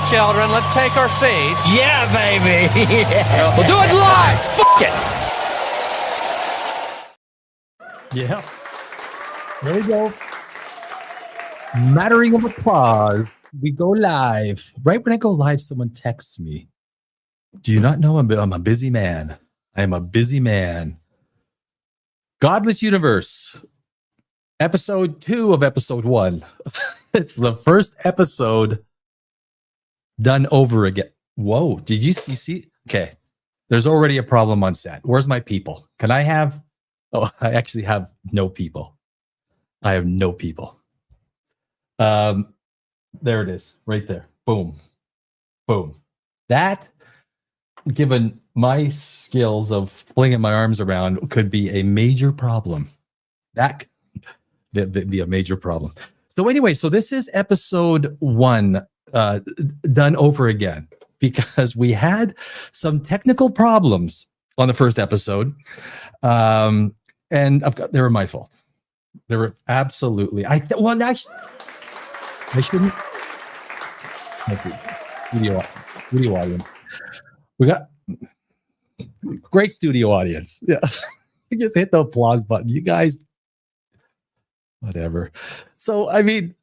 children, let's take our seats. Yeah, baby. Yeah. We'll do it live. Fuck it. Yeah. There we go. Mattering of applause. We go live. Right when I go live, someone texts me. Do you not know I'm a busy man? I am a busy man. Godless Universe. Episode 2 of episode 1. It's the first episode done over again. Whoa. Did you see? Okay. There's already a problem on set. Where's my people? Can I have... Oh, I actually have no people. I have no people. There it is. Right there. Boom. Boom. That, given my skills of flinging my arms around, could be a major problem. That could be a major problem. So anyway, so this is episode 1 done over again because we had some technical problems on the first episode. And they were my fault. They were absolutely. Well, actually, I shouldn't. Thank you. Studio audience. We got great studio audience. Yeah, I just hit the applause button. You guys, whatever. So I mean,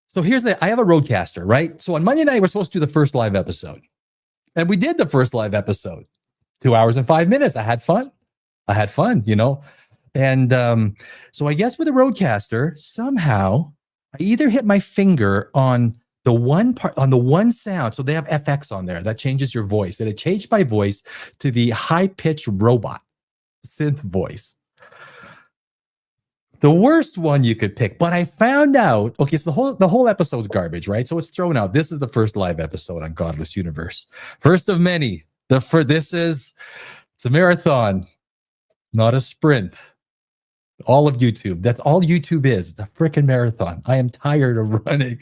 so here's I have a roadcaster, right? So on Monday night we're supposed to do the first live episode, and we did the first live episode. 2 hours and 5 minutes. I had fun, you know. And so I guess with the roadcaster, somehow I either hit my finger on the one part, on the one sound. So they have FX on there that changes your voice. And it changed my voice to the high-pitched robot synth voice. The worst one you could pick. But I found out, okay, so the whole episode's garbage, right? So it's thrown out. This is the first live episode on Godless Universe. First of many. It's a marathon, not a sprint. All of YouTube. That's all YouTube is. It's a freaking marathon. I am tired of running.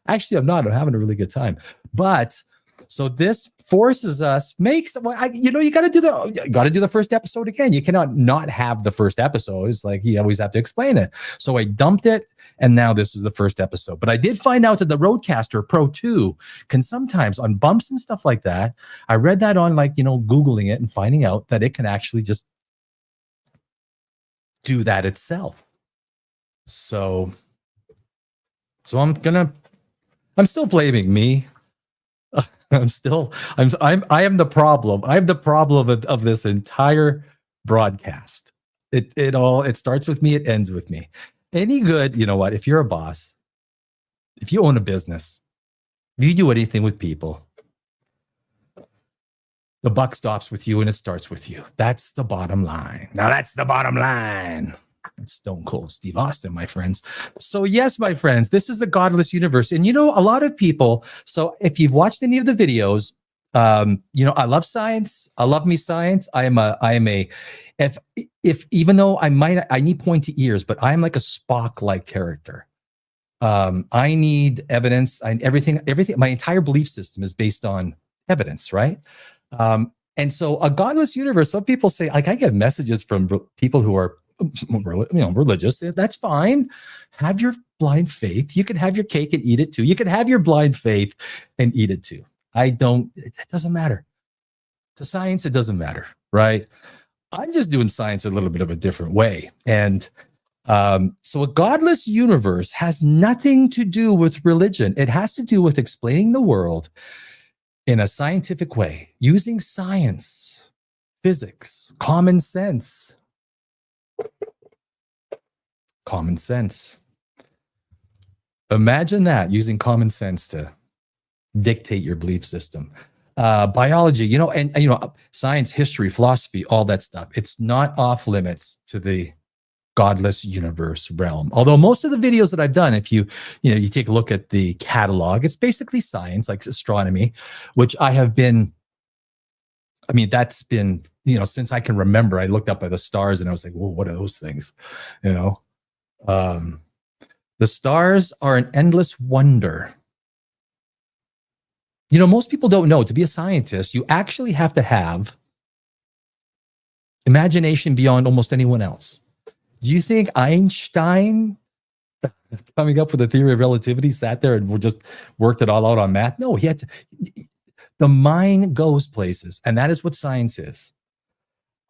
Actually, I'm not. I'm having a really good time. But so this forces us, you got to do the first episode again. You cannot not have the first episode. It's like you always have to explain it. So I dumped it, and now this is the first episode. But I did find out that the Rodecaster Pro 2 can sometimes, on bumps and stuff like that, I read that on Googling it and finding out that it can actually just do that itself. So I'm still blaming me. I am the problem. I'm the problem of this entire broadcast. It starts with me, it ends with me. Any good, you know what? If you're a boss, if you own a business, if you do anything with people, the buck stops with you and it starts with you. That's the bottom line. Now that's the bottom line. It's Stone Cold Steve Austin, my friends. So yes, my friends, this is the Godless Universe. And a lot of people, so if you've watched any of the videos, I love science. I love me science. Even though I need pointy ears, but I'm like a Spock-like character. I need evidence. Everything, my entire belief system is based on evidence, right? And so a Godless Universe, some people say, I get messages from people who are, religious. That's fine. Have your blind faith. You can have your cake and eat it too. You can have your blind faith and eat it too. It doesn't matter. To science, it doesn't matter, right? I'm just doing science a little bit of a different way. And so a Godless Universe has nothing to do with religion. It has to do with explaining the world in a scientific way, using science, physics, common sense. Common sense. Imagine that, using common sense to dictate your belief system. Biology, and science, history, philosophy, all that stuff. It's not off limits to the Godless Universe realm. Although most of the videos that I've done, if you take a look at the catalog, it's basically science, like astronomy, which that's been, since I can remember. I looked up at the stars and I was like, whoa, what are those things? The stars are an endless wonder. Most people don't know, to be a scientist, you actually have to have imagination beyond almost anyone else. Do you think Einstein coming up with the theory of relativity, sat there and just worked it all out on math. No, he had to. The mind goes places, and that is what science is.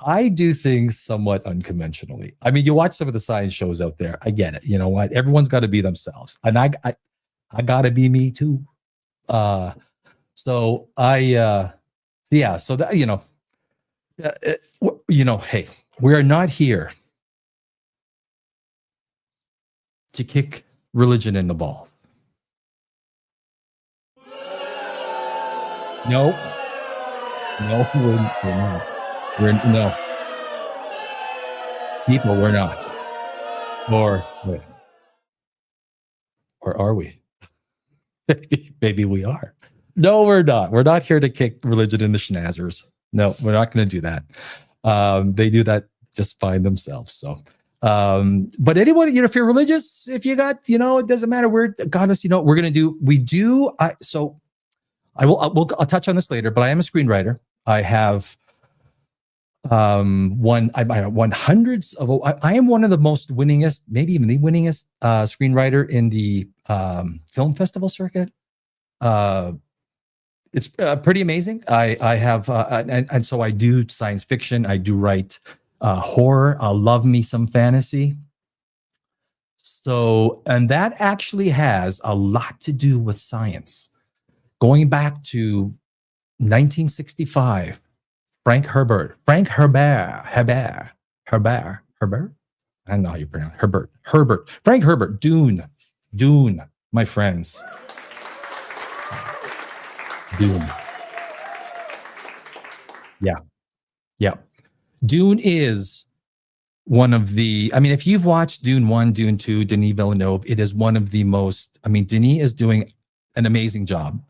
I do things somewhat unconventionally. I mean, you watch some of the science shows out there. I get it. You know what? Everyone's got to be themselves, and I got to be me too. So yeah. So that hey, we are not here to kick religion in the ball. No, we're not. No, people, we're not. Or are we? Maybe we are. No, we're not. We're not here to kick religion in the schnazzers. No, we're not going to do that. They do that just fine themselves. So, but anyone, if you're religious, if you got, it doesn't matter. We're Godless. We're going to do. We do. So, I'll touch on this later. But I am a screenwriter. I have I won hundreds of. I am one of the most winningest, maybe even the winningest screenwriter in the film festival circuit. It's pretty amazing. I have, and so I do science fiction. I do write horror. I love me some fantasy. So, and that actually has a lot to do with science. Going back to 1965. Frank Herbert. I don't know how you pronounce it. Herbert. Frank Herbert. Dune, my friends. Dune. Yeah. Dune is one of the, if you've watched Dune 1, Dune 2, Denis Villeneuve, it is one of the most, Denis is doing an amazing job.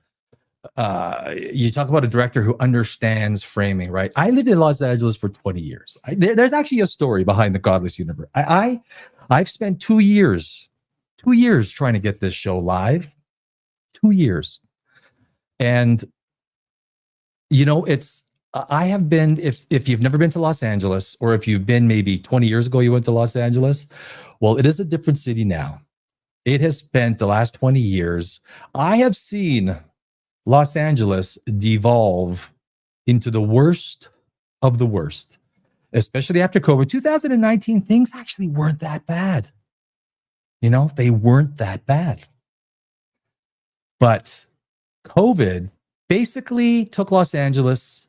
You talk about a director who understands framing, right? I lived in Los Angeles for 20 years. There's actually a story behind the Godless Universe. I've spent 2 years trying to get this show live. 2 years. And, I have been, if you've never been to Los Angeles, or if you've been maybe 20 years ago, you went to Los Angeles. Well, it is a different city now. It has spent the last 20 years. I have seen Los Angeles devolve into the worst of the worst, especially after COVID. 2019, things actually weren't that bad. They weren't that bad. But COVID basically took Los Angeles,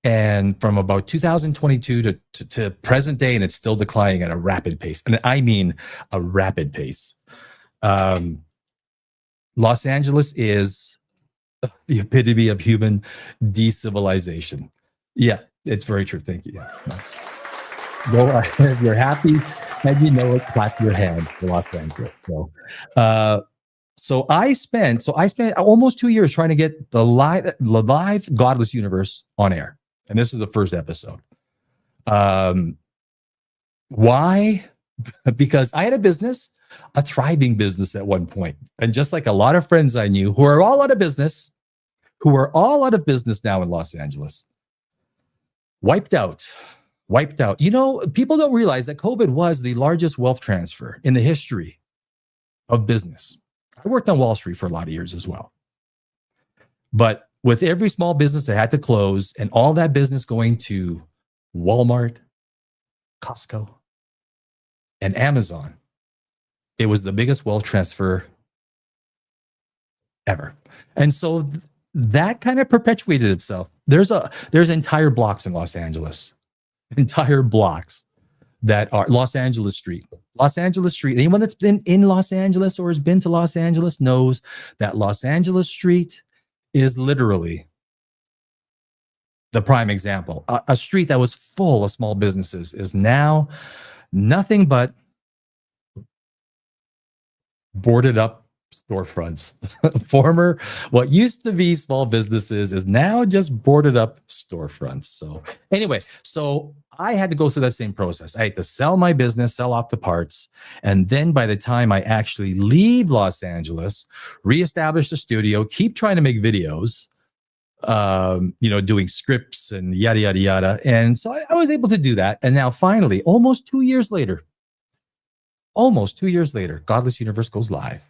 and from about 2022 to present day, and it's still declining at a rapid pace. And I mean a rapid pace. Los Angeles is the epitome of human decivilization. Yeah, it's very true. Thank you. Yeah, if you're happy and it, clap your hand for Los Angeles. So I spent almost 2 years trying to get the live Godless Universe on air, and this is the first episode. Why? Because I had a business, a thriving business at one point, and just like a lot of friends I knew who are all out of business now in Los Angeles. Wiped out. People don't realize that COVID was the largest wealth transfer in the history of business. I worked on Wall Street for a lot of years as well. But with every small business that had to close and all that business going to Walmart, Costco, and Amazon, it was the biggest wealth transfer ever. And so that kind of perpetuated itself. There's entire blocks in Los Angeles, entire blocks that are Los Angeles Street. Anyone that's been in Los Angeles or has been to Los Angeles knows that Los Angeles Street is literally the prime example. A street that was full of small businesses is now nothing but boarded up storefronts. What used to be small businesses is now just boarded up storefronts. So anyway, I had to go through that same process. I had to sell my business, sell off the parts. And then by the time I actually leave Los Angeles, reestablish the studio, keep trying to make videos, doing scripts and yada, yada, yada. And so I was able to do that. And now finally, almost 2 years later, almost 2 years later, Godless Universe goes live.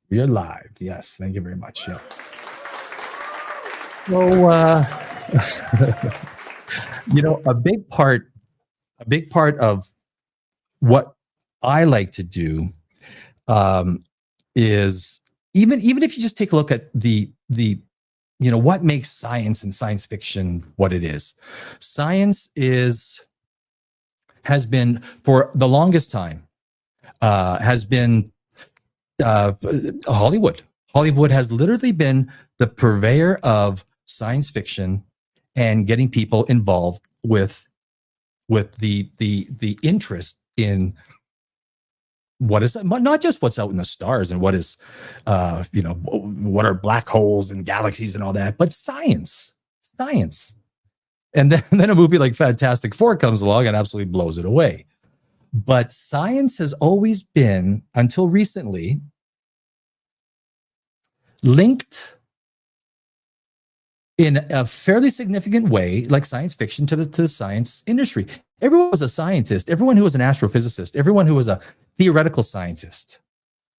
We are live. Yes, thank you very much. Yeah. So, a big part of what I like to do is even if you just take a look at the what makes science and science fiction what it is. Science has been for the longest time has been Hollywood. Hollywood has literally been the purveyor of science fiction and getting people involved with the interest in what is not just what's out in the stars and what is what are black holes and galaxies and all that, but science. And then a movie like Fantastic Four comes along and absolutely blows it away. But science has always been, until recently, linked in a fairly significant way, like science fiction, to the science industry. Everyone was a scientist. Everyone who was an astrophysicist, everyone who was a theoretical scientist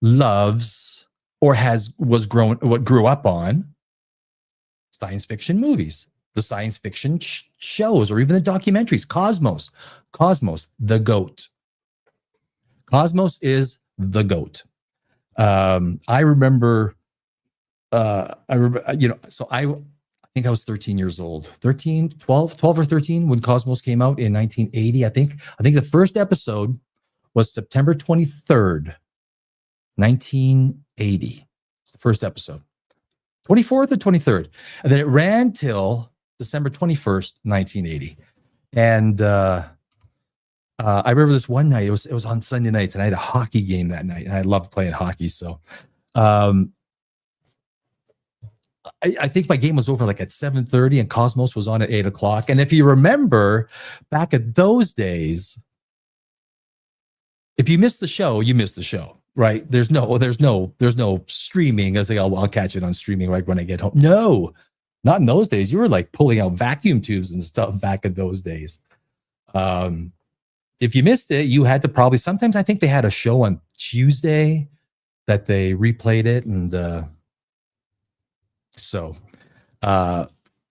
loves or grew up on science fiction movies, the science fiction shows, or even the documentaries. Cosmos, the GOAT. Cosmos is the GOAT. I remember, so I think I was 13 years old, 12 or 13 when Cosmos came out in 1980. I think the first episode was September 23rd, 1980. It's the first episode. 24th or 23rd. And then it ran till December 21st, 1980. And I remember this one night, it was on Sunday nights, and I had a hockey game that night, and I loved playing hockey. So I think my game was over like at 7:30, and Cosmos was on at 8 o'clock. And if you remember, back at those days, if you missed the show, you missed the show, right? There's no streaming. I was like, oh, well, I'll catch it on streaming right when I get home. No, not in those days. You were like pulling out vacuum tubes and stuff back in those days. If you missed it, you had to probably, sometimes I think they had a show on Tuesday that they replayed it. And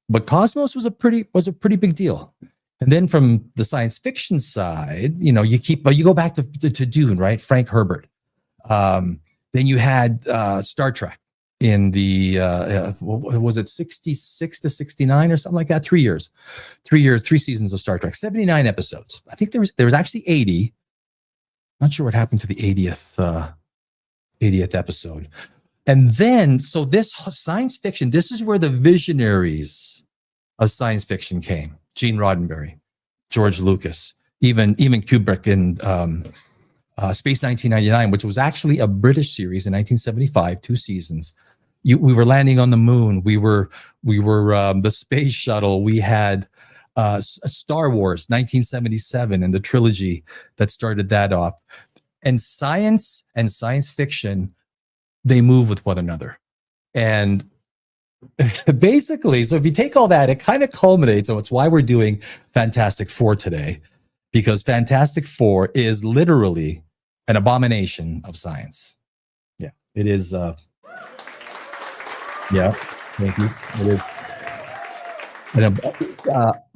but Cosmos was a pretty big deal. And then from the science fiction side, you go back to Dune, right? Frank Herbert. Then you had Star Trek in the was it 66 to 69 or something like that? 3 years, 3 seasons of Star Trek, 79 episodes. I think there was actually 80. Not sure what happened to the 80th episode. And then, so this science fiction, this is where the visionaries of science fiction came. Gene Roddenberry, George Lucas, even Kubrick in Space 1999, which was actually a British series in 1975, 2 seasons. We were landing on the moon. We were the space shuttle. We had Star Wars 1977 and the trilogy that started that off. And science fiction, they move with one another. And basically, so if you take all that, it kind of culminates, and it's why we're doing Fantastic Four today, because Fantastic Four is literally an abomination of science. Yeah, it is. Yeah, thank you. It is. And,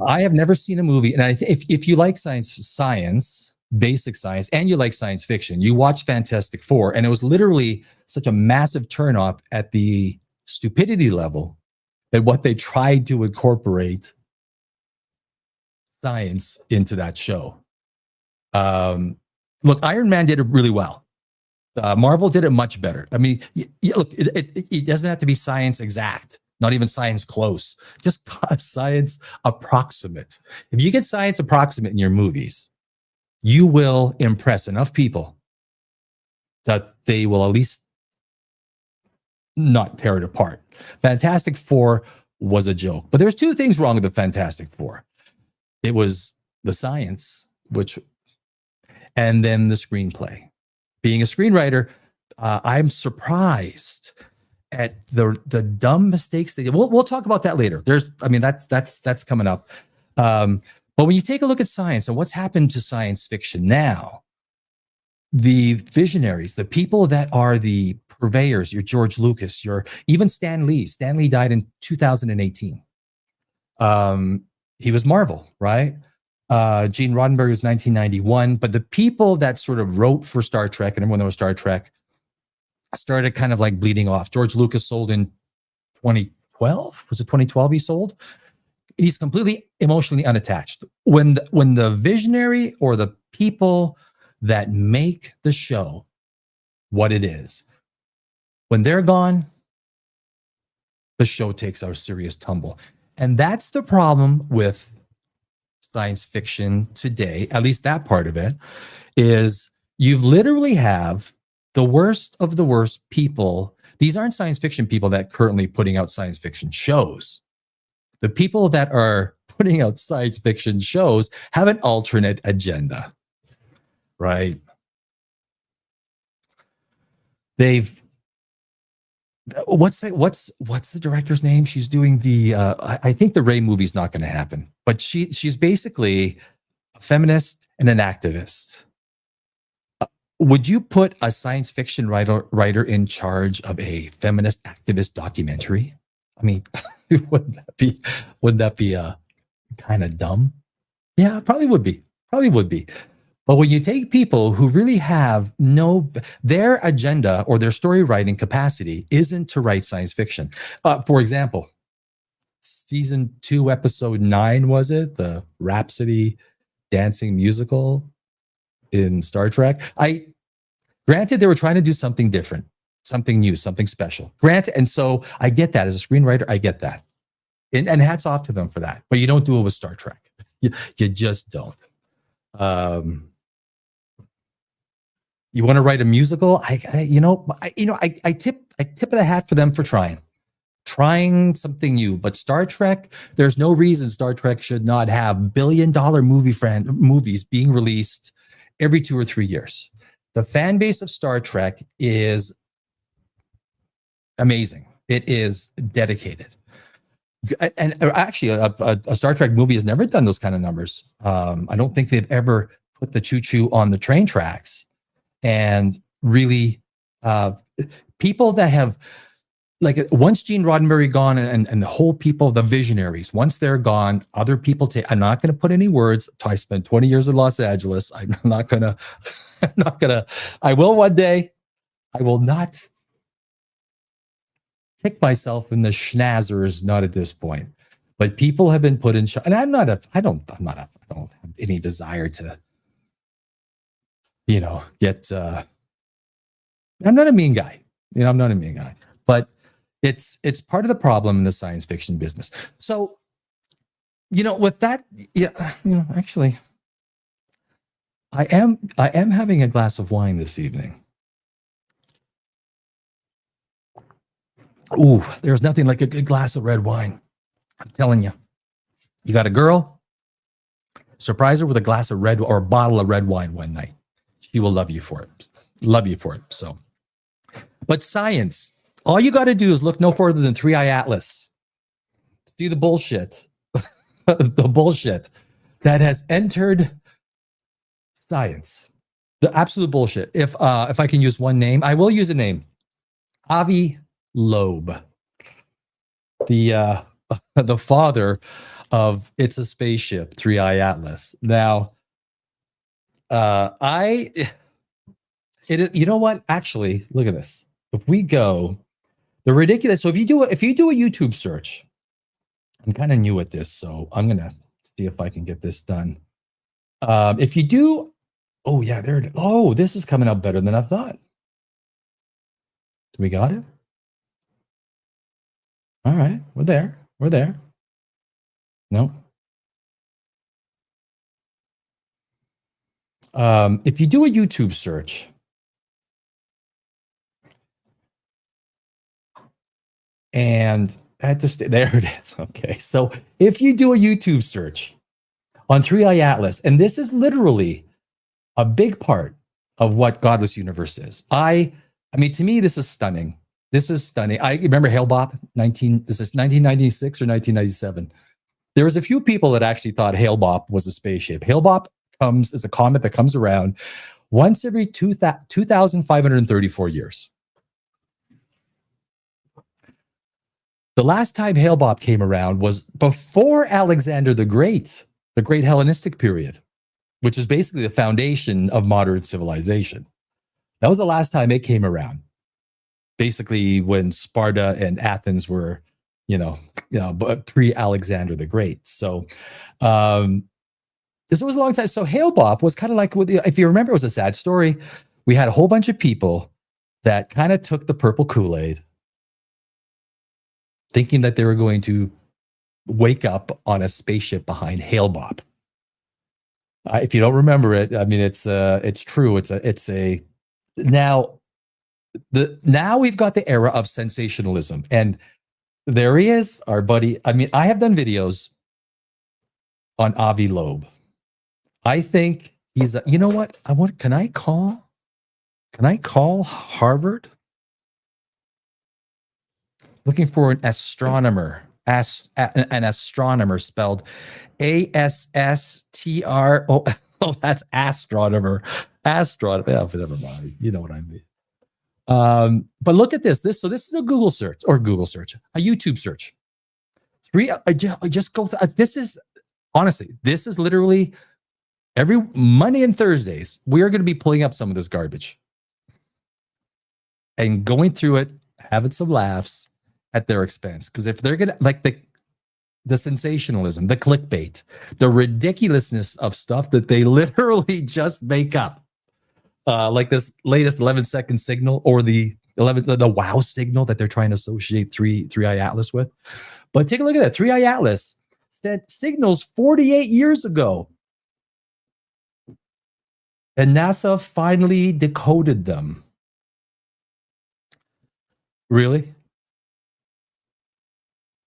I have never seen a movie, and if you like science, basic science, and you like science fiction, you watch Fantastic Four, and it was literally such a massive turnoff at the stupidity level at what they tried to incorporate science into that show. Look, Iron Man did it really well. Marvel did it much better. I mean, look, it doesn't have to be science exact, not even science close, just science approximate. If you get science approximate in your movies, you will impress enough people that they will at least not tear it apart. Fantastic Four was a joke, but there's 2 things wrong with the Fantastic Four. It was the science, and then the screenplay. Being a screenwriter, I'm surprised at the dumb mistakes they did. We'll talk about that later. That's coming up. But when you take a look at science and what's happened to science fiction now, the visionaries, the people that are the purveyors, your George Lucas, your even Stan Lee. Stan Lee died in 2018. He was Marvel, right? Gene Roddenberry was 1991. But the people that sort of wrote for Star Trek and everyone that was Star Trek started kind of like bleeding off. George Lucas sold in 2012. Was it 2012 he sold? He's completely emotionally unattached. When the visionary or the people that make the show what it is, when they're gone, the show takes a serious tumble. And that's the problem with science fiction today, at least that part of it, is you literally have the worst of the worst people. These aren't science fiction people that currently putting out science fiction shows. The people that are putting out science fiction shows have an alternate agenda, right? What's the director's name? She's doing the I think the Ray movie's not going to happen, but she's basically a feminist and an activist. Would you put a science fiction writer in charge of a feminist activist documentary? I mean, wouldn't that be kind of dumb? Yeah, probably would be. But when you take people who really have their agenda or their story writing capacity isn't to write science fiction. For example, season 2, episode 9, was it? The Rhapsody dancing musical in Star Trek. Granted, they were trying to do something different, something new, something special. Granted, and so I get that as a screenwriter, I get that. And hats off to them for that. But you don't do it with Star Trek. You just don't. You want to write a musical? I tip the hat for them for trying something new. But Star Trek, there's no reason Star Trek should not have billion-dollar movies being released every 2 or 3 years. The fan base of Star Trek is amazing. It is dedicated. And actually, a Star Trek movie has never done those kind of numbers. I don't think they've ever put the choo-choo on the train tracks. And really, people that have, like, once Gene Roddenberry gone and the whole people, the visionaries, once they're gone, other people take, I'm not going to put any words. I spent 20 years in Los Angeles. I will one day. I will not kick myself in the schnazzers, not at this point. But people have been put in, and I don't have any desire to, get, I'm not a mean guy. I'm not a mean guy, but it's part of the problem in the science fiction business. So, with that, actually, I am having a glass of wine this evening. Ooh, there's nothing like a good glass of red wine. I'm telling you. You got a girl, surprise her with a glass of red or a bottle of red wine one night. She will love you for it. So, but science, all you got to do is look no further than 3i Atlas. See the bullshit, the bullshit that has entered science, the absolute bullshit. If I can use one name, I will use a name. Avi Loeb, the father of It's a Spaceship, 3i Atlas. Now, you know what? Actually, look at this. If we go, the ridiculous. So if you do a YouTube search, I'm kind of new at this, so I'm gonna see if I can get this done. If you do, oh yeah, there it is. Oh, this is coming out better than I thought. We got it. All right, we're there. No. If you do a YouTube search, and there it is. Okay, so if you do a YouTube search on 3i Atlas, and this is literally a big part of what Godless Universe is. I mean, to me, this is stunning. I remember Hale-Bopp, this is 1996 or 1997. There was a few people that actually thought Hale-Bopp was a spaceship. Hale-Bopp is a comet that comes around once every 2,534 years. The last time Hale-Bopp came around was before Alexander the Great Hellenistic period, which is basically the foundation of modern civilization. That was the last time it came around. Basically, when Sparta and Athens were, pre-Alexander the Great. So, this was a long time. So Hale-Bopp was kind of like, if you remember, it was a sad story. We had a whole bunch of people that kind of took the purple Kool-Aid, thinking that they were going to wake up on a spaceship behind Hale-Bopp. If you don't remember it, I mean, it's true. Now we've got the era of sensationalism, and there he is, our buddy. I mean, I have done videos on Avi Loeb. I think he's, you know what? Can I call Harvard? Looking for an astronomer, an astronomer spelled ASSTRO. Oh, that's astronomer. Astronomer. Oh, never mind. You know what I mean. But look at this. This is a Google search, a YouTube search. I just go through. This is literally every Monday and Thursdays. We are going to be pulling up some of this garbage and going through it, having some laughs at their expense. Because if they're going to like the sensationalism, the clickbait, the ridiculousness of stuff that they literally just make up. Like this latest 11-second signal, or the wow signal that they're trying to associate 3i Atlas with. But take a look at that. 3i Atlas said signals 48 years ago. And NASA finally decoded them. Really?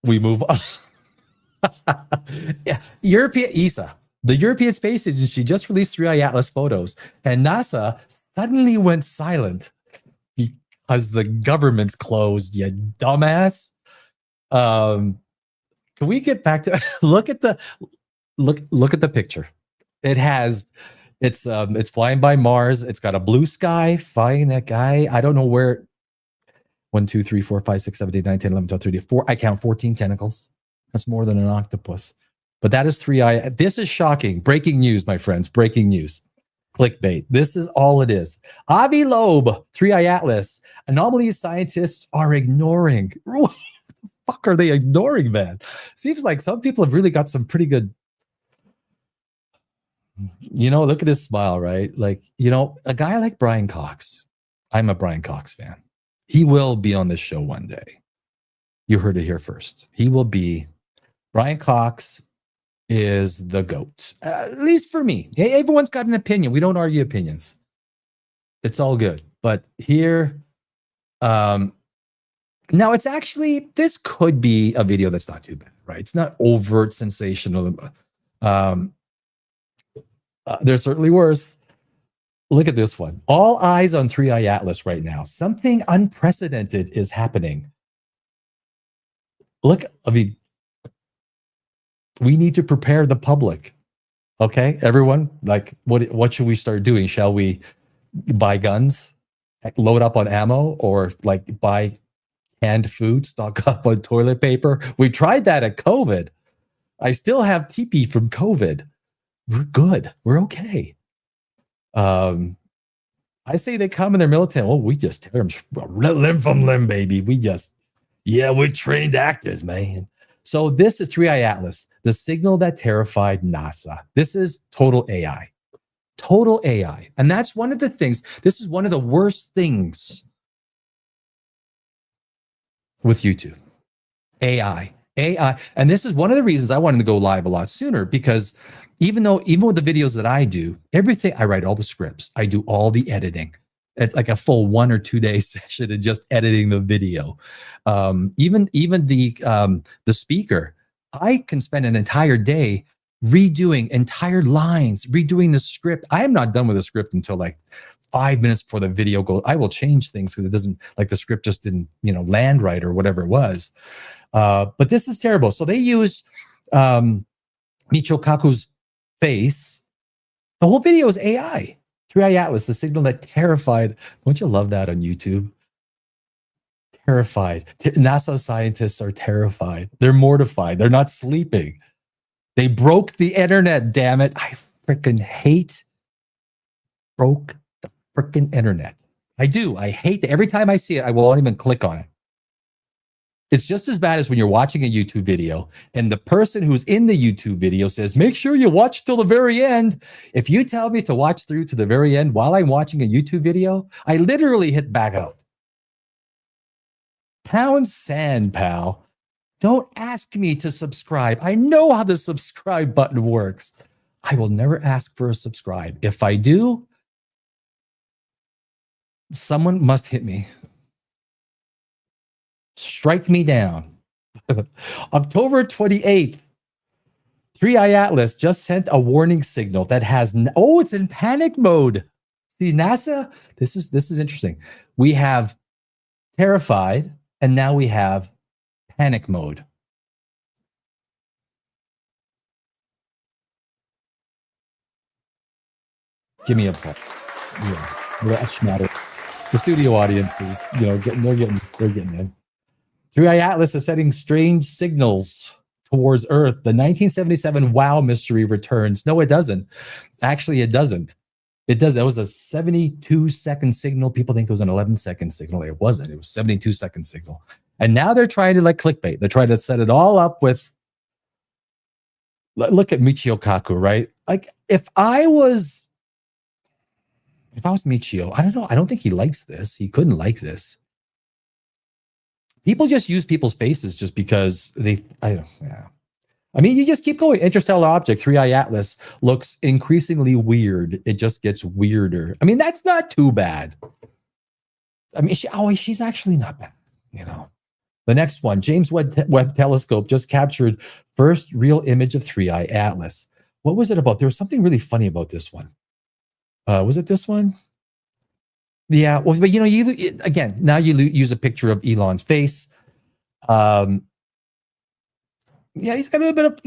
We move on. Yeah, European ESA. The European Space Agency just released 3i Atlas photos, and NASA suddenly went silent because the government's closed, you dumbass. Can we get back to look at the picture? It's flying by Mars. It's got a blue sky, flying a guy. I don't know where. 1, 2, 3, 4, 5, 6, 7, 8, 9, 10, 11, 12, 13, 4. I count 14 tentacles. That's more than an octopus. But that is 3i. This is shocking. Breaking news, my friends. Breaking news. Clickbait. This is all it is. Avi Loeb, 3i Atlas. Anomalies scientists are ignoring. What the fuck are they ignoring, man? Seems like some people have really got some pretty good. Look at his smile, right? Like, a guy like Brian Cox. I'm a Brian Cox fan. He will be on this show one day. You heard it here first. He will be. Brian Cox is the GOAT, at least for me. Hey, everyone's got an opinion. We don't argue opinions. It's all good. But here, now it's actually, this could be a video that's not too bad, right? It's not overt sensational. There's certainly worse. Look at this one. All eyes on 3i Atlas right now. Something unprecedented is happening. Look, I mean, we need to prepare the public. Okay, everyone, like, what should we start doing? Shall we buy guns, load up on ammo, or like buy canned food, stock up on toilet paper? We tried that at COVID. I still have TP from COVID. We're good. We're okay. I say they come in their military. Oh, we just tear them limb from limb, baby. We're trained actors, man. So this is 3i Atlas, the signal that terrified NASA. This is total AI. Total AI. And that's one of the things. This is one of the worst things with YouTube. AI. And this is one of the reasons I wanted to go live a lot sooner, because even with the videos that I do, everything, I write all the scripts. I do all the editing. It's like a full 1 or 2 day session of just editing the video. Even the speaker, I can spend an entire day redoing entire lines, redoing the script. I am not done with the script until like 5 minutes before the video goes. I will change things because it doesn't, like, the script just didn't, land right or whatever it was. But this is terrible. So they use Michio Kaku's face. The whole video is AI. 3i Atlas, the signal that terrified. Don't you love that on YouTube? Terrified. NASA scientists are terrified. They're mortified. They're not sleeping. They broke the internet, damn it. I freaking hate broke the freaking internet. I do. I hate it. Every time I see it, I won't even click on it. It's just as bad as when you're watching a YouTube video and the person who's in the YouTube video says, make sure you watch till the very end. If you tell me to watch through to the very end while I'm watching a YouTube video, I literally hit back out. Pound sand, pal. Don't ask me to subscribe. I know how the subscribe button works. I will never ask for a subscribe. If I do, someone must hit me. Strike me down. October 28th, 3i Atlas just sent a warning signal that has it's in panic mode. See, NASA, this is interesting. We have terrified, and now we have panic mode. Give me a break. Yeah, that's matter. The studio audience is, they're getting in. 3i Atlas is sending strange signals towards Earth. The 1977 WOW mystery returns. No, it doesn't. Actually, it doesn't. It does. That was a 72-second signal. People think it was an 11-second signal. It wasn't. It was 72-second signal. And now they're trying to clickbait. They're trying to set it all up with. Look at Michio Kaku, right? If I was Michio, I don't know. I don't think he likes this. He couldn't like this. People just use people's faces just because yeah. I mean, you just keep going. Interstellar object, 3i Atlas looks increasingly weird. It just gets weirder. I mean, that's not too bad. I mean, she's actually not bad, The next one, James Webb Telescope just captured first real image of 3i Atlas. What was it about? There was something really funny about this one. Was it this one? Yeah, well, but you now you use a picture of Elon's face. Yeah, he's got a bit of,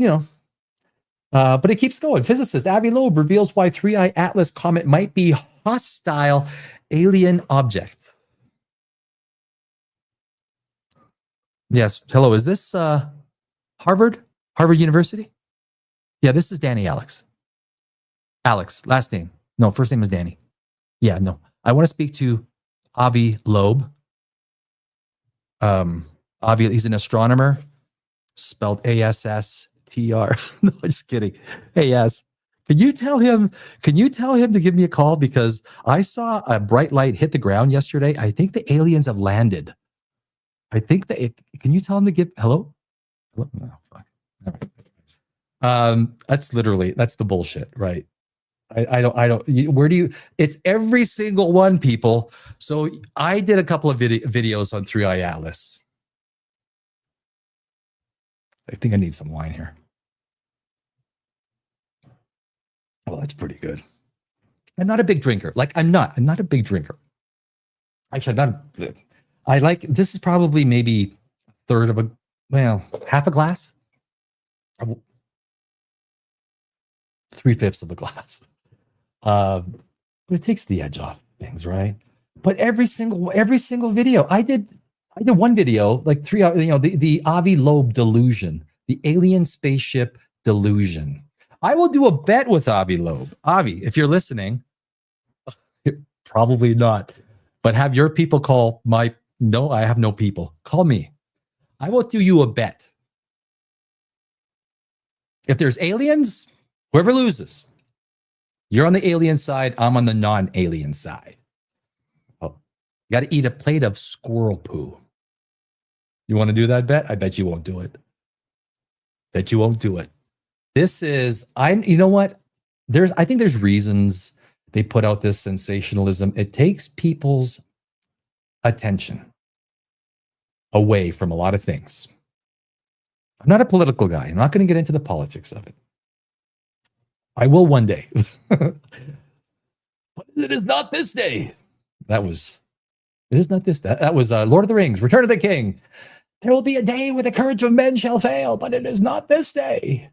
but it keeps going. Physicist Avi Loeb reveals why 3i Atlas comet might be hostile alien object. Yes, hello, is this Harvard University? Yeah, this is Danny Alex. Alex, last name. No, first name is Danny. Yeah, no. I want to speak to Avi Loeb. Avi, he's an astronomer, spelled ASSTR. No, just kidding. AS. Can you tell him to give me a call? Because I saw a bright light hit the ground yesterday. I think the aliens have landed. Can you tell him to give hello? Oh, fuck. That's the bullshit, right? I don't, where do you, it's every single one, people. So I did a couple of videos on 3i Atlas. I think I need some wine here. Oh, that's pretty good. I'm not a big drinker. I'm not a big drinker. Actually, this is probably maybe a third of half a glass. 3/5 of a glass. But it takes the edge off things, right? But every single video, I did one video, the Avi Loeb delusion, the alien spaceship delusion. I will do a bet with Avi Loeb. Avi, if you're listening, probably not, but have your people call no, I have no people. Call me. I will do you a bet. If there's aliens, whoever loses, you're on the alien side, I'm on the non-alien side. Oh, you got to eat a plate of squirrel poo. You want to do that bet? I bet you won't do it. Bet you won't do it. You know what? I think there's reasons they put out this sensationalism. It takes people's attention away from a lot of things. I'm not a political guy. I'm not going to get into the politics of it. I will one day. But it is not this day. It is not this day. That was Lord of the Rings, Return of the King. There will be a day where the courage of men shall fail, but it is not this day.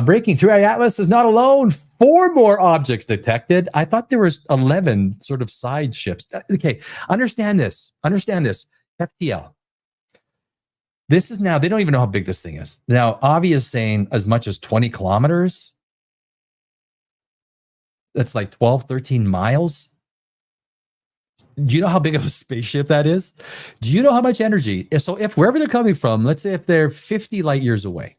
Breaking 3i Atlas is not alone. 4 more objects detected. I thought there was 11 sort of side ships. Okay, understand this. FTL. This is now, they don't even know how big this thing is. Now, Avi is saying as much as 20 kilometers. That's like 12, 13 miles. Do you know how big of a spaceship that is? Do you know how much energy? So if wherever they're coming from, let's say if they're 50 light years away,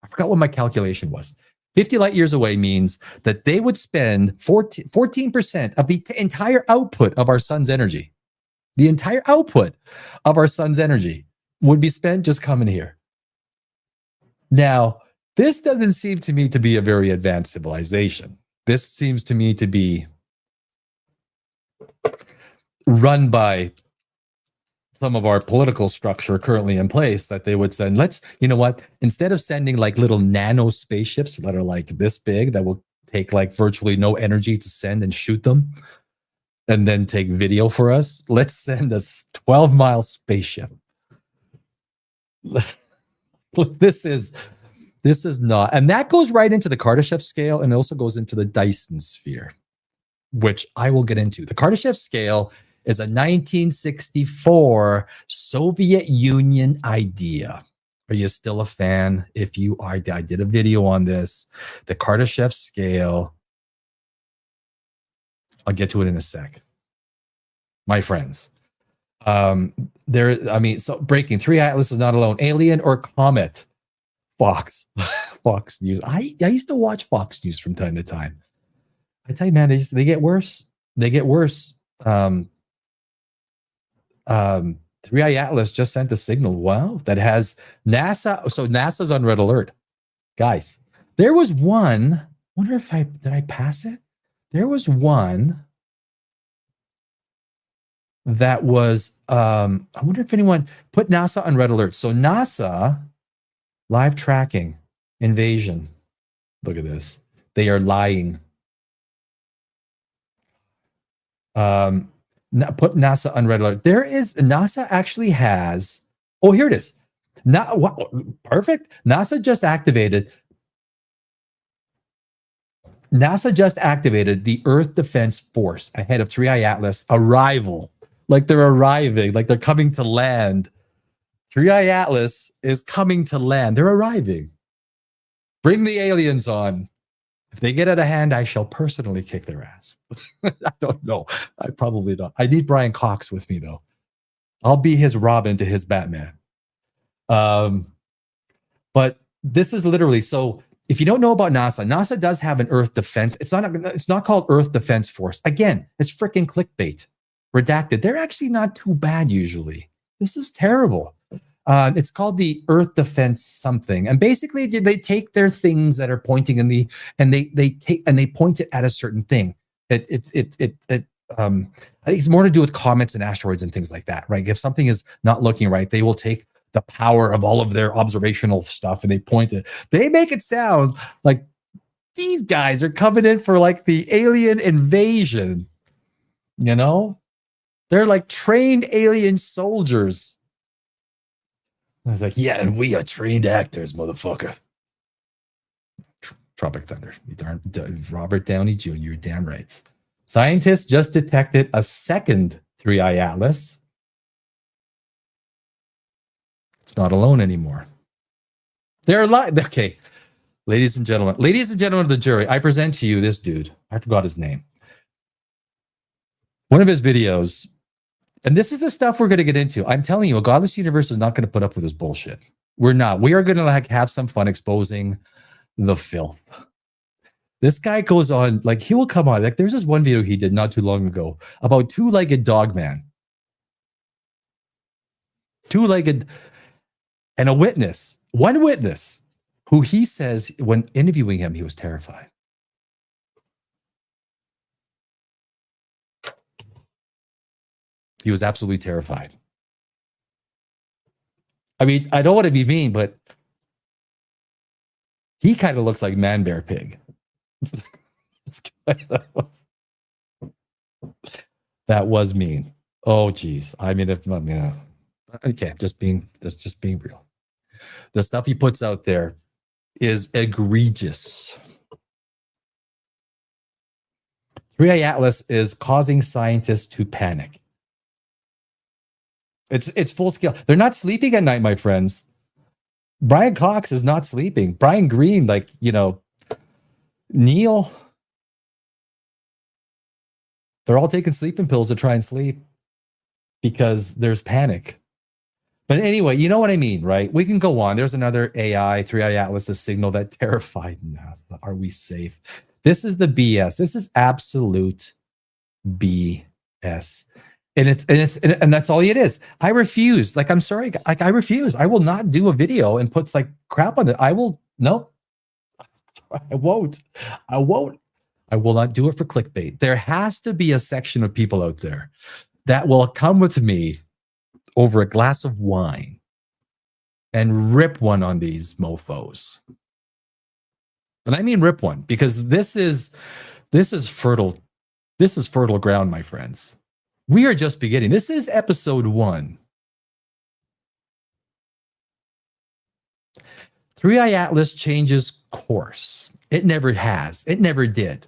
I forgot what my calculation was. 50 light years away means that they would spend 14% of the entire output of our sun's energy. The entire output of our sun's energy would be spent just coming here. Now, this doesn't seem to me to be a very advanced civilization. This seems to me to be run by some of our political structure currently in place that they would send. You know what? Instead of sending like little nano spaceships that are like this big, that will take like virtually no energy to send and shoot them and then take video for us, let's send a 12-mile spaceship. This is not, and that goes right into the Kardashev scale and also goes into the Dyson sphere, which I will get into. The Kardashev scale is a 1964 Soviet Union idea. Are you still a fan? If you are, I did a video on this. The Kardashev scale. I'll get to it in a sec. My friends. So breaking 3 Atlas is not alone. Alien or Comet? Fox. Fox News. I used to watch Fox News from time to time. I tell you, man, they get worse. They get worse. 3i Atlas just sent a signal. Wow, that has NASA. So NASA's on red alert, guys. There was one. Wonder if did I pass it? There was one that was. I wonder if anyone put NASA on red alert. So NASA live tracking invasion. Look at this. They are lying. Put NASA on red alert. NASA actually has. Oh, here it is. Perfect. NASA just activated the Earth Defense Force ahead of 3i Atlas arrival. Like they're arriving, like they're coming to land. 3i Atlas is coming to land. They're arriving. Bring the aliens on. If they get out of hand, I shall personally kick their ass. I don't know. I probably don't. I need Brian Cox with me, though. I'll be his Robin to his Batman. But this is literally, so if you don't know about NASA, NASA does have an Earth Defense. It's not called Earth Defense Force. Again, it's freaking clickbait. Redacted. They're actually not too bad usually. This is terrible. It's called the Earth Defense something, and basically they take their things that are pointing and they point it at a certain thing. I think it's more to do with comets and asteroids and things like that, right? If something is not looking right, they will take the power of all of their observational stuff and they point it. They make it sound like these guys are coming in for like the alien invasion. You know, they're like trained alien soldiers. I was like, yeah, and we are trained actors, motherfucker. Tropic Thunder. Robert Downey Jr., you're damn right. Scientists just detected a second 3i Atlas. It's not alone anymore. They're alive. Okay, ladies and gentlemen of the jury, I present to you this dude. I forgot his name. One of his videos. And this is the stuff we're going to get into. I'm telling you, a Godless Universe is not going to put up with this bullshit. We're not. We are going to have some fun exposing the filth. This guy goes on, like he will come on. Like there's this one video he did not too long ago about two-legged dog man. Two-legged, and one witness, who he says when interviewing him, he was terrified. He was absolutely terrified. I mean, I don't want to be mean, but he kind of looks like Man Bear Pig. That was mean. Oh, geez. I mean, okay, just being real. The stuff he puts out there is egregious. 3i Atlas is causing scientists to panic. It's full scale. They're not sleeping at night, my friends. Brian Cox is not sleeping. Brian Greene, like, Neil, they're all taking sleeping pills to try and sleep because there's panic. But anyway, you know what I mean, right? We can go on. There's another AI, 3i Atlas, the signal that terrified NASA. Are we safe? This is the BS. This is absolute BS. And that's all it is. I refuse. Like, I'm sorry. Like, I refuse. I will not do a video and put like crap on it. I won't. I won't. I will not do it for clickbait. There has to be a section of people out there that will come with me over a glass of wine and rip one on these mofos. And I mean rip one, because this is fertile. This is fertile ground, my friends. We are just beginning. This is episode 1. 3i Atlas changes course. It never has. It never did.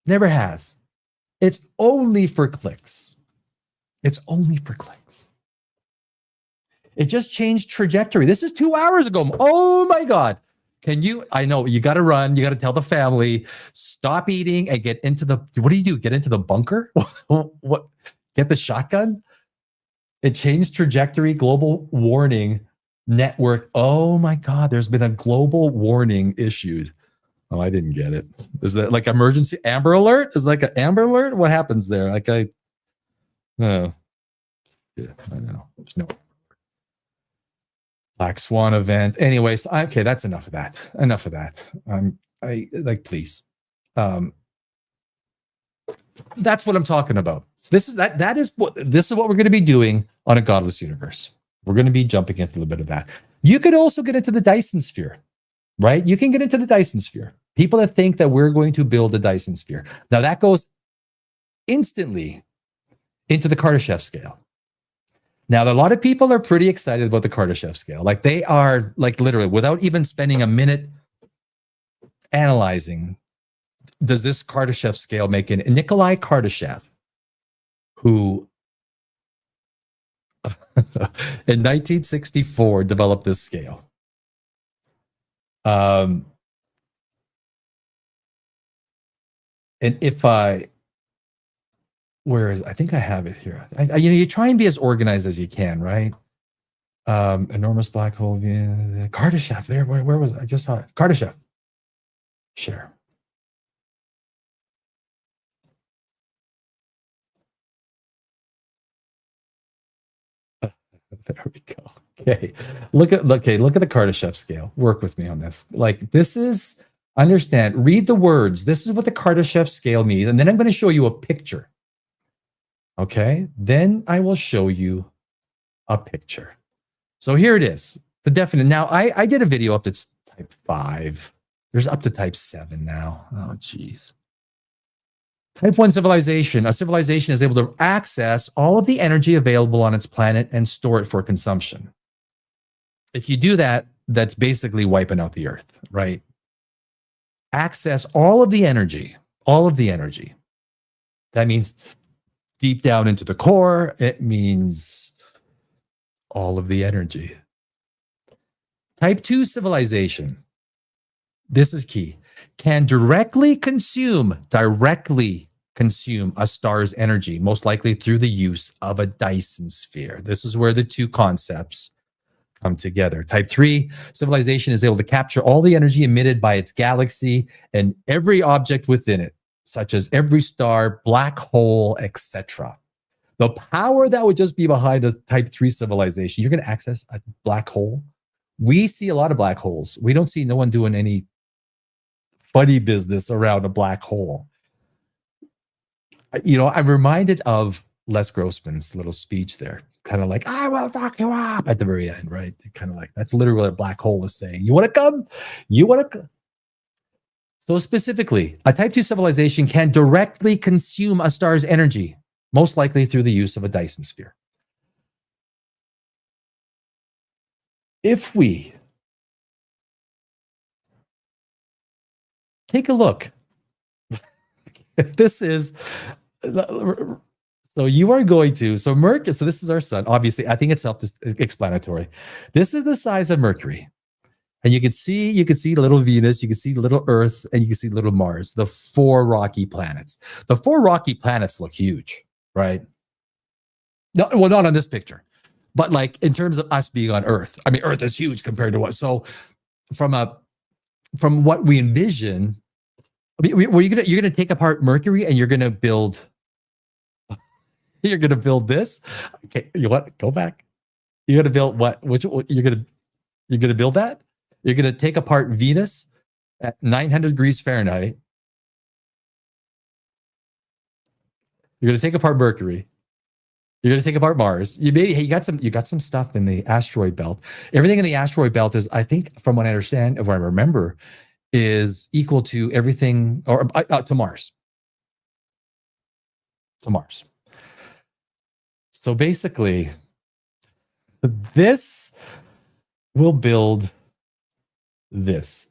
Never has. It's only for clicks. It's only for clicks. It just changed trajectory. This is 2 hours ago. Oh my God. I know you got to run. You got to tell the family, stop eating and get into what do you do? Get into the bunker? What? Get the shotgun? It changed trajectory, global warning network. Oh my God. There's been a global warning issued. Oh, I didn't get it. Is that like emergency Amber Alert? Is like an Amber Alert? What happens there? Yeah, I don't know. No. Black Swan event. Anyways, okay, that's enough of that. Enough of that. Please. That's what I'm talking about. So this is what we're going to be doing on a Godless Universe. We're going to be jumping into a little bit of that. You could also get into the Dyson sphere, right? You can get into the Dyson sphere. People that think that we're going to build a Dyson sphere. Now that goes instantly into the Kardashev scale. Now, a lot of people are pretty excited about the Kardashev scale. Like, they are, like, literally, without even spending a minute analyzing, does this Kardashev scale make it? Nikolai Kardashev, who in 1964 developed this scale. And I think I have it here. You try and be as organized as you can, right? Enormous black hole. Yeah, Kardashev. There, where was it? I just saw it. Kardashev. Share. There we go. Okay. Look at the Kardashev scale. Work with me on this. Like, this is, understand, read the words. This is what the Kardashev scale means. And then I'm going to show you a picture. Okay. Then I will show you a picture. So here it is. The definite. Now, I did a video up to type 5. There's up to type 7 now. Oh, geez. Type 1 civilization. A civilization is able to access all of the energy available on its planet and store it for consumption. If you do that, that's basically wiping out the Earth, right? Access all of the energy. All of the energy. That means deep down into the core. It means all of the energy. Type 2 civilization. This is key. Can directly consume a star's energy, most likely through the use of a Dyson sphere. This is where the two concepts come together. Type 3 civilization is able to capture all the energy emitted by its galaxy and every object within it, such as every star, black hole, etc. The power that would just be behind a type 3 civilization. You're going to access a black hole. We see a lot of black holes. We don't see no one doing any funny business around a black hole. I'm reminded of Les Grossman's little speech there. Kind of like, I will fuck you up at the very end, right? Kind of like, that's literally what a black hole is saying. You want to come? You want to come? So specifically, a type 2 civilization can directly consume a star's energy, most likely through the use of a Dyson sphere. If we take a look. This is so you are going to so Mercury. So this is our sun. Obviously, I think it's self-explanatory. This is the size of Mercury, and you can see little Venus, you can see little Earth, and you can see little Mars. The 4 rocky planets. The 4 rocky planets look huge, right? No, well, not on this picture, but like in terms of us being on Earth. I mean, Earth is huge compared to what. So from what we envision. I mean, you're gonna take apart Mercury and you're gonna build this. Okay, you what? Go back. You're gonna build what? You're gonna build that? You're gonna take apart Venus at 900 degrees Fahrenheit. You're gonna take apart Mercury. You're gonna take apart Mars. You got some stuff in the asteroid belt. Everything in the asteroid belt is, I think, from what I understand, or what I remember, is equal to everything, or to Mars. To Mars. So basically, this will build this.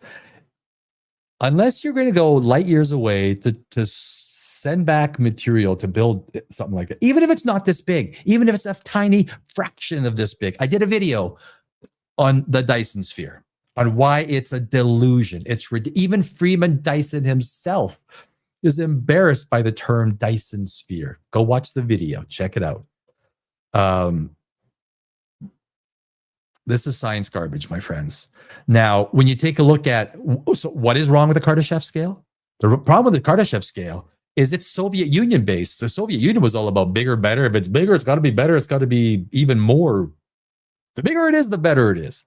Unless you're going to go light years away to send back material to build something like that, even if it's not this big, even if it's a tiny fraction of this big. I did a video on the Dyson sphere, on why it's a delusion. Even Freeman Dyson himself is embarrassed by the term Dyson sphere. Go watch the video. Check it out. This is science garbage, my friends. Now, when you take a look at, so what is wrong with the Kardashev scale? The problem with the Kardashev scale is it's Soviet Union based. The Soviet Union was all about bigger, better. If it's bigger, it's got to be better. It's got to be even more. The bigger it is, the better it is.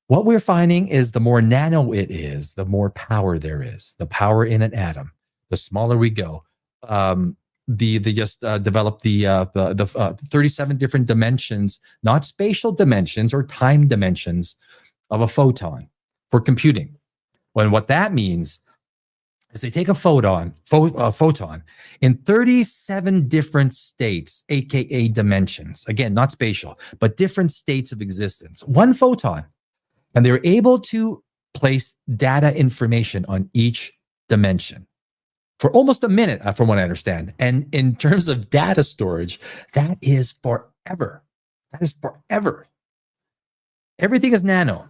What we're finding is the more nano it is, the more power there is. The power in an atom. The smaller we go. They just developed the 37 different dimensions, not spatial dimensions or time dimensions, of a photon for computing. When what that means is they take a photon in 37 different states, aka dimensions. Again, not spatial, but different states of existence. One photon. And they're able to place data information on each dimension for almost a minute, from what I understand. And in terms of data storage, that is forever. That is forever. Everything is nano.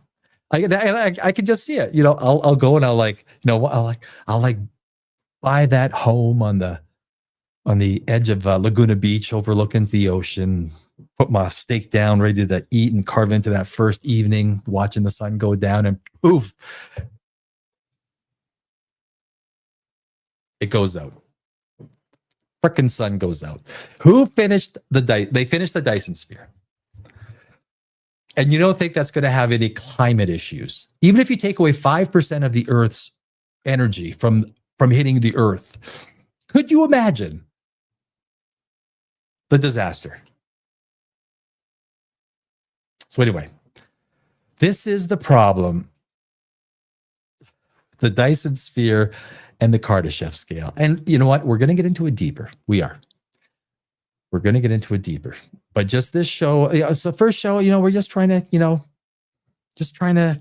I can just see it. You know, I'll go and I'll buy that home on the edge of Laguna Beach, overlooking the ocean. Put my steak down, ready to eat and carve into that first evening, watching the sun go down, and poof, it goes out. Frickin' sun goes out. Who finished they finished the Dyson sphere. And you don't think that's going to have any climate issues. Even if you take away 5% of the Earth's energy from hitting the Earth, could you imagine the disaster? So anyway, this is the problem. The Dyson sphere and the Kardashev scale. And you know what? We're going to get into it deeper. We are. We're going to get into it deeper. But just this show, it's the first show, we're just trying to,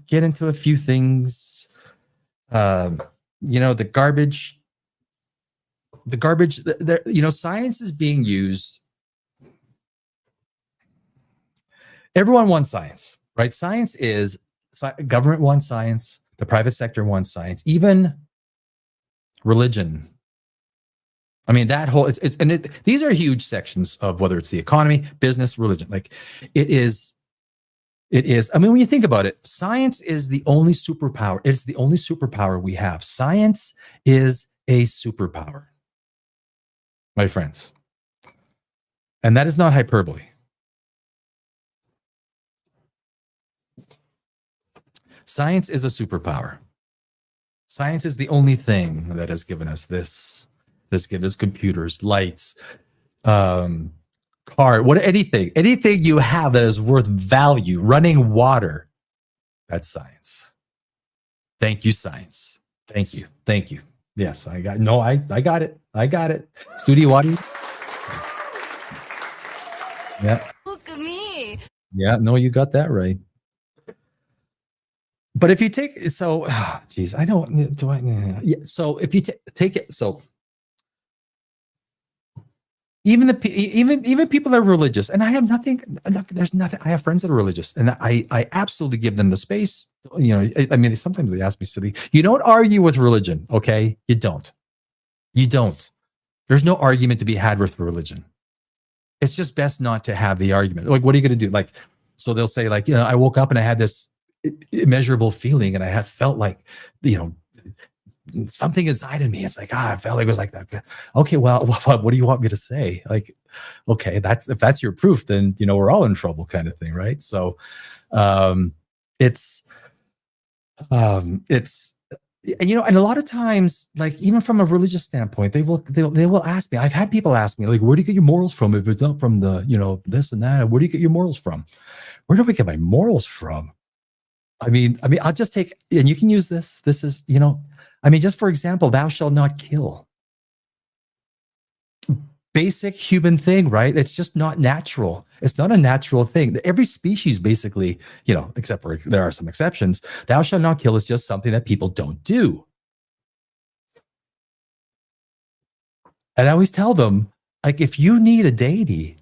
get into a few things. The garbage, science is being used. Everyone wants science, right? Science is, government wants science. The private sector wants science. Even religion. I mean, that whole, these are huge sections of whether it's the economy, business, religion. Like it is, I mean, when you think about it, science is the only superpower. It's the only superpower we have. Science is a superpower, my friends. And that is not hyperbole. Science is a superpower. Science is the only thing that has given us this. This gives us computers, lights, anything you have that is worth value, running water. That's science. Thank you, science. Thank you. Yes, I got it. Studio audio. Yeah. Look at me. Yeah, no, you got that right. But if you take geez, I don't do I yeah, so if you take it so even even people that are religious, and I have nothing, there's nothing, I have friends that are religious, and I absolutely give them the space. You know, I mean, sometimes they ask me silly, you don't argue with religion, okay? You don't. There's no argument to be had with religion. It's just best not to have the argument. Like, what are you going to do? Like, so they'll say, like, you know, I woke up and I had this immeasurable feeling, and I had felt like, you know, something inside of me. It's like, I felt like it was like that. Okay, well, what do you want me to say? Like, okay, if that's your proof, then, you know, we're all in trouble, kind of thing, right? So, it's you know, and a lot of times, like, even from a religious standpoint, they will ask me. I've had people ask me, like, where do you get your morals from? If it's not from the, you know, this and that, where do you get your morals from? Where do I get my morals from? I mean, I'll just take, and you can use this. This is, you know, I mean, just for example, thou shalt not kill. Basic human thing, right? It's just not natural. It's not a natural thing. Every species, basically, you know, except for there are some exceptions, thou shalt not kill is just something that people don't do. And I always tell them, like, if you need a deity,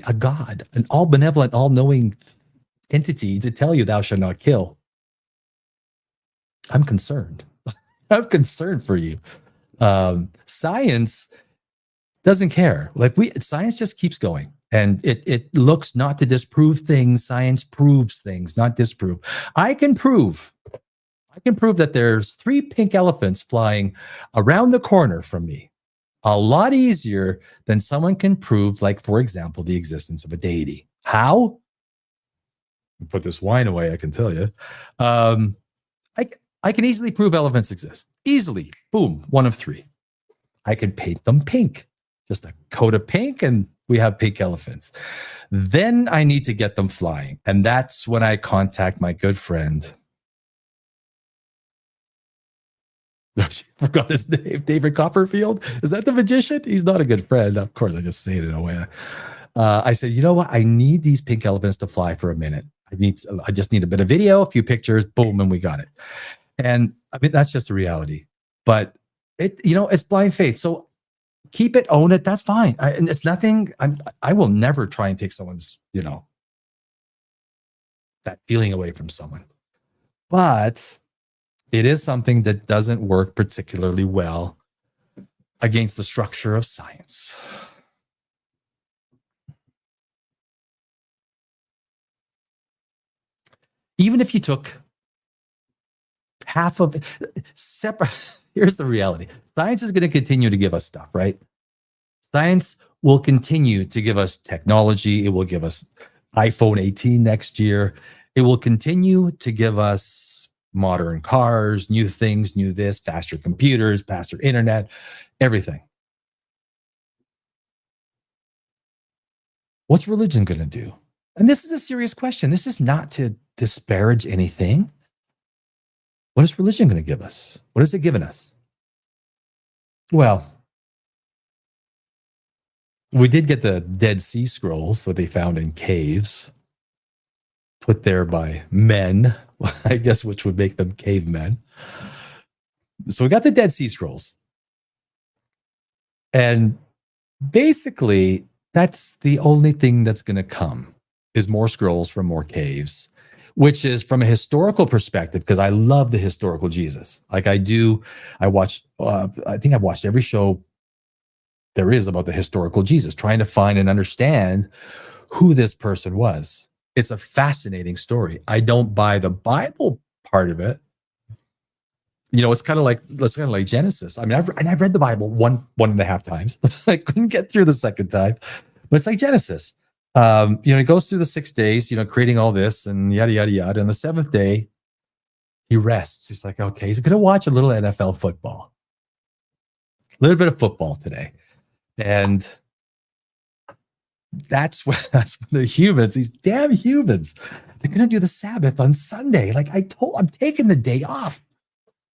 a God, an all benevolent, all knowing entity to tell you thou shalt not kill, I'm concerned. I'm concerned for you. Science doesn't care. Like, science just keeps going, and it looks not to disprove things. Science proves things, not disprove. I can prove that there's 3 pink elephants flying around the corner from me. A lot easier than someone can prove, like, for example, the existence of a deity. How? Put this wine away, I can tell you. I can easily prove elephants exist. Easily. Boom. 1 of 3. I can paint them pink. Just a coat of pink, and we have pink elephants. Then I need to get them flying. And that's when I contact my good friend. I forgot his name. David Copperfield. Is that the magician? He's not a good friend. Of course, I just say it in a way. I said, you know what? I need these pink elephants to fly for a minute. I just need a bit of video, a few pictures, boom, and we got it. And I mean, that's just a reality. But it's blind faith. So keep it, own it. That's fine. And it's nothing. I will never try and take someone's, you know, that feeling away from someone. But it is something that doesn't work particularly well against the structure of science. Even if you took half of it separate, here's the reality. Science is going to continue to give us stuff, right? Science will continue to give us technology. It will give us iPhone 18 next year. It will continue to give us modern cars, new things, new this, faster computers, faster internet, everything. What's religion going to do? And this is a serious question. This is not to disparage anything. What is religion going to give us? What has it given us? Well, we did get the Dead Sea Scrolls, what they found in caves, put there by men, I guess, which would make them cavemen. So we got the Dead Sea Scrolls. And basically, that's the only thing that's going to come, is more scrolls from more caves, which is from a historical perspective, because I love the historical Jesus. Like I think I've watched every show there is about the historical Jesus, trying to find and understand who this person was. It's a fascinating story. I don't buy the Bible part of it. You know, it's kind of like Genesis. I mean, I've read the Bible one and a half times. I couldn't get through the second time, but it's like Genesis. It goes through the 6 days, creating all this and yada, yada, yada. And the 7th day, he rests. He's like, okay, he's going to watch a little NFL football, a little bit of football today. And that's when the humans, these damn humans, they're going to do the Sabbath on Sunday. Like I'm taking the day off.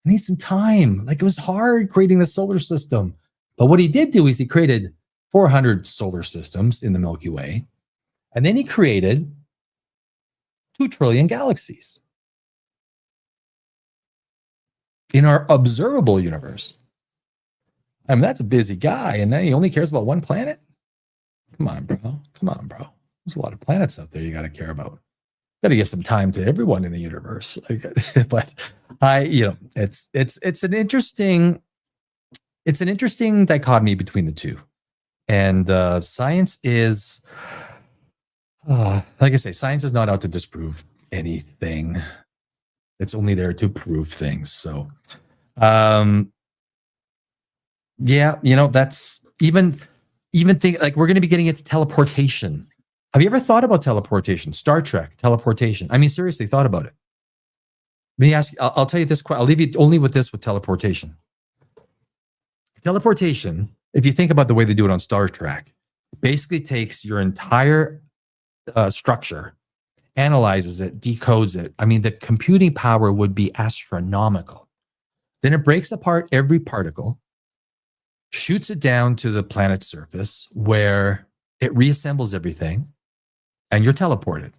I need some time. Like it was hard creating the solar system. But what he did do is he created 400 solar systems in the Milky Way. And then he created 2 trillion galaxies. in our observable universe. I mean, that's a busy guy, and then he only cares about one planet. Come on, bro. There's a lot of planets out there you got to care about. Got to give some time to everyone in the universe. But it's an interesting dichotomy between the two. And science is, like I say, science is not out to disprove anything. It's only there to prove things. So, that's even think like we're going to be getting into teleportation. Have you ever thought about teleportation? Star Trek, teleportation. I mean, seriously, thought about it. Let me ask you, I'll tell you this. I'll leave you only with this with teleportation. Teleportation, if you think about the way they do it on Star Trek, basically takes your entire structure, analyzes it, decodes it. I mean, the computing power would be astronomical. Then it breaks apart every particle, shoots it down to the planet's surface where it reassembles everything, and you're teleported.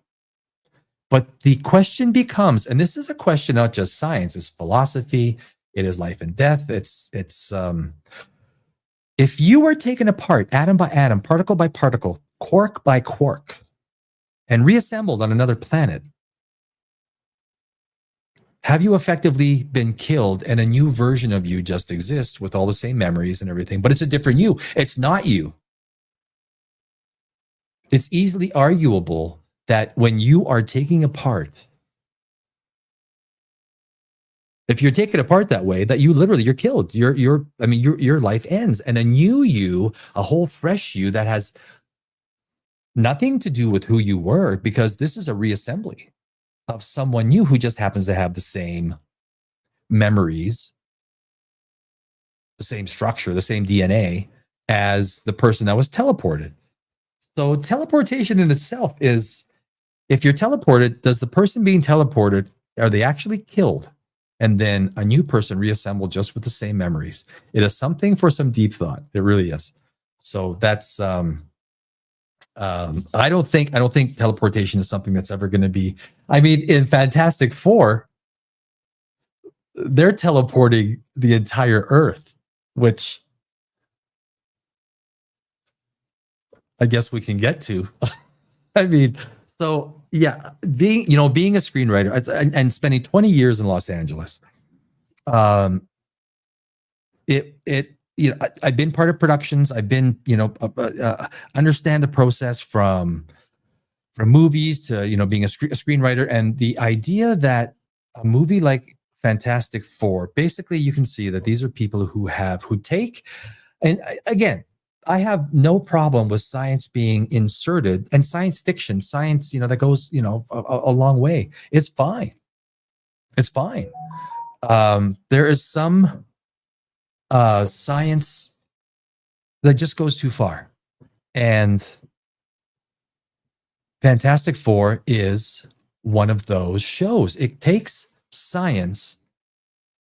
But the question becomes, and this is a question not just science, it's philosophy, it is life and death. It's if you were taken apart atom by atom, particle by particle, quark by quark, and reassembled on another planet, have you effectively been killed and a new version of you just exists with all the same memories and everything, but it's a different you. It's not you. It's easily arguable that when you are taking apart, if you're taken apart that way, that you're killed. Your life ends, and a new you, a whole fresh you that has nothing to do with who you were, because this is a reassembly of someone new who just happens to have the same memories, the same structure, the same DNA as the person that was teleported. So teleportation in itself is, if you're teleported, does the person being teleported, are they actually killed? And then a new person reassembled just with the same memories. It is something for some deep thought. It really is. So that's I don't think teleportation is something that's ever going to be. I mean, in Fantastic Four, they're teleporting the entire Earth, which I guess we can get to. I mean, so yeah, being a screenwriter and spending 20 years in Los Angeles, I've been part of productions. I've been, understand the process from movies to, being a screenwriter, and the idea that a movie like Fantastic Four, basically you can see that these are people who take, and again, I have no problem with science being inserted, and science fiction, science, that goes, a long way. It's fine. It's fine. There is some science that just goes too far. And Fantastic Four is one of those shows. It takes science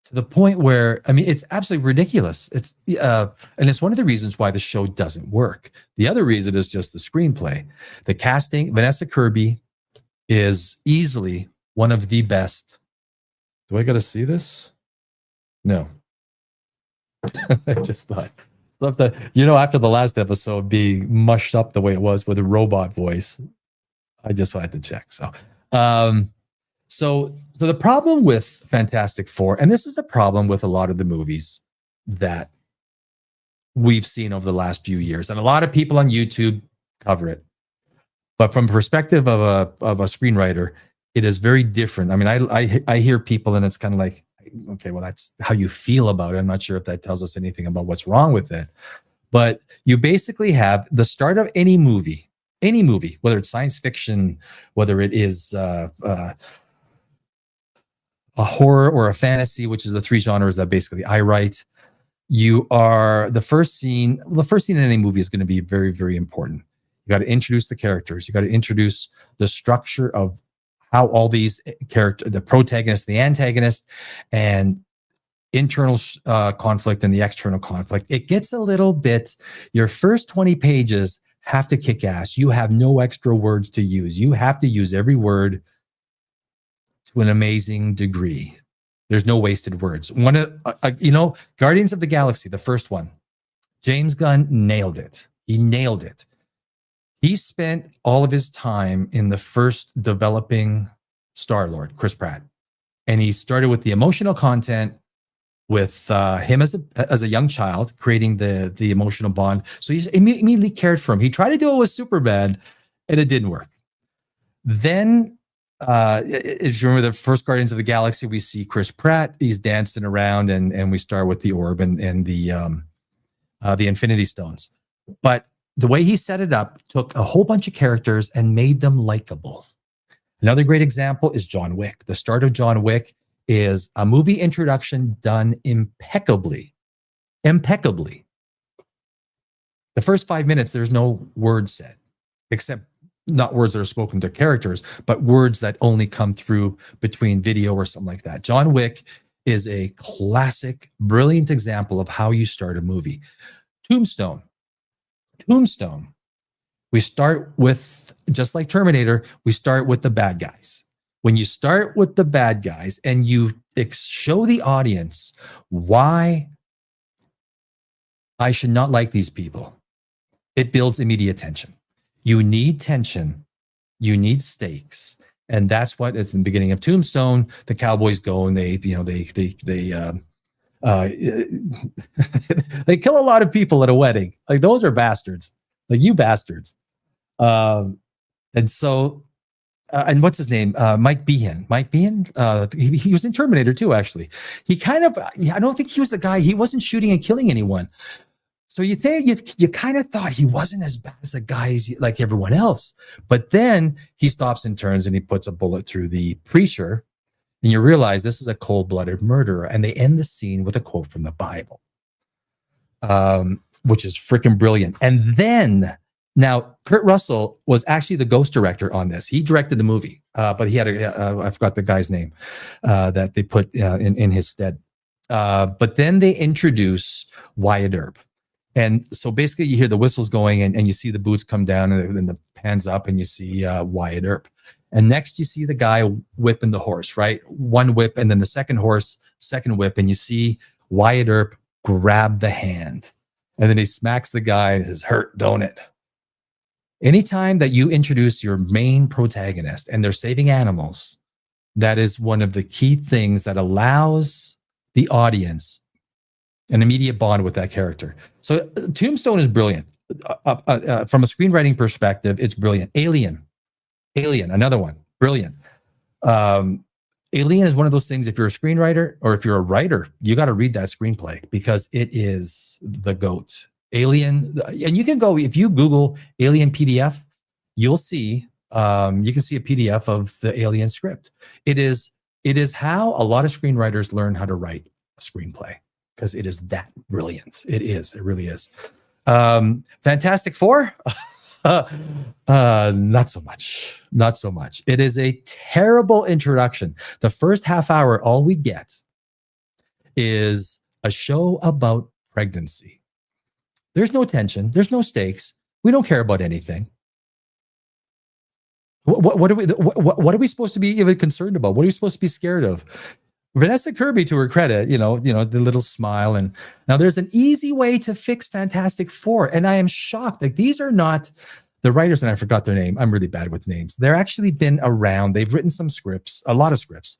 to the point where, I mean, it's absolutely ridiculous. It's and it's one of the reasons why the show doesn't work. The other reason is just the screenplay. The casting, Vanessa Kirby is easily one of the best. Do I got to see this? No. I just thought that, after the last episode being mushed up the way it was with a robot voice, I just had to check. So the problem with Fantastic Four, and this is a problem with a lot of the movies that we've seen over the last few years, and a lot of people on YouTube cover it, but from the perspective of a screenwriter, it is very different. I mean, I hear people, and it's kind of like, okay, well, that's how you feel about it. I'm not sure if that tells us anything about what's wrong with it, but you basically have the start of any movie, whether it's science fiction, whether it is a horror or a fantasy, which is the three genres that basically I write. The first scene in any movie is going to be very, very important. You got to introduce the characters. You got to introduce the structure of how all these characters, the protagonist, the antagonist, and internal conflict and the external conflict. It gets a little bit, your first 20 pages have to kick ass. You have no extra words to use. You have to use every word to an amazing degree. There's no wasted words. Guardians of the Galaxy, the first one, James Gunn nailed it. He nailed it. He spent all of his time in the first developing Star-Lord, Chris Pratt. And he started with the emotional content with him as a young child, creating the emotional bond. So he immediately cared for him. He tried to do it with Superman, and it didn't work. Then, if you remember the first Guardians of the Galaxy, we see Chris Pratt. He's dancing around, and we start with the orb and the Infinity Stones. But the way he set it up took a whole bunch of characters and made them likable. Another great example is John Wick. The start of John Wick is a movie introduction done impeccably. Impeccably. The first 5 minutes, there's no words said, except not words that are spoken to characters, but words that only come through between video or something like that. John Wick is a classic, brilliant example of how you start a movie. Tombstone. We start with, just like Terminator, we start with the bad guys. When you start with the bad guys and you show the audience why I should not like these people, it builds immediate tension. You need tension. You need stakes. And that's what is in the beginning of Tombstone. The cowboys go and they kill a lot of people at a wedding. Like, those are bastards. Like, you bastards. And what's his name? Mike Behan. He was in Terminator too, actually. I don't think he was the guy. He wasn't shooting and killing anyone. So you kind of thought he wasn't as bad as the guys like everyone else. But then he stops and turns and he puts a bullet through the preacher. And you realize this is a cold-blooded murderer. And they end the scene with a quote from the Bible, which is freaking brilliant. And then, now, Kurt Russell was actually the ghost director on this. He directed the movie, but he had I forgot the guy's name that they put in his stead. But then they introduce Wyatt Earp. And so basically you hear the whistles going and you see the boots come down and then the pans up and you see Wyatt Earp. And next you see the guy whipping the horse, right? One whip and then the second whip, and you see Wyatt Earp grab the hand. And then he smacks the guy and says, "Hurt, don't it?" Anytime that you introduce your main protagonist and they're saving animals, that is one of the key things that allows the audience an immediate bond with that character. So Tombstone is brilliant. From a screenwriting perspective, it's brilliant. Alien, another one, brilliant. Alien is one of those things, if you're a screenwriter or if you're a writer, you got to read that screenplay because it is the GOAT. Alien, and you can go, if you Google Alien PDF, you'll see, you can see a PDF of the Alien script. It is how a lot of screenwriters learn how to write a screenplay because it is that brilliant. It really is. Fantastic Four, not so much. It is a terrible introduction. The first half hour, all we get is a show about pregnancy. There's no tension. There's no stakes. We don't care about anything. What are we supposed to be even concerned about? What are we supposed to be scared of? Vanessa Kirby, to her credit, the little smile. And now there's an easy way to fix Fantastic Four. And I am shocked. Like, these are not the writers, and I forgot their name. I'm really bad with names. They're actually been around. They've written some scripts, a lot of scripts.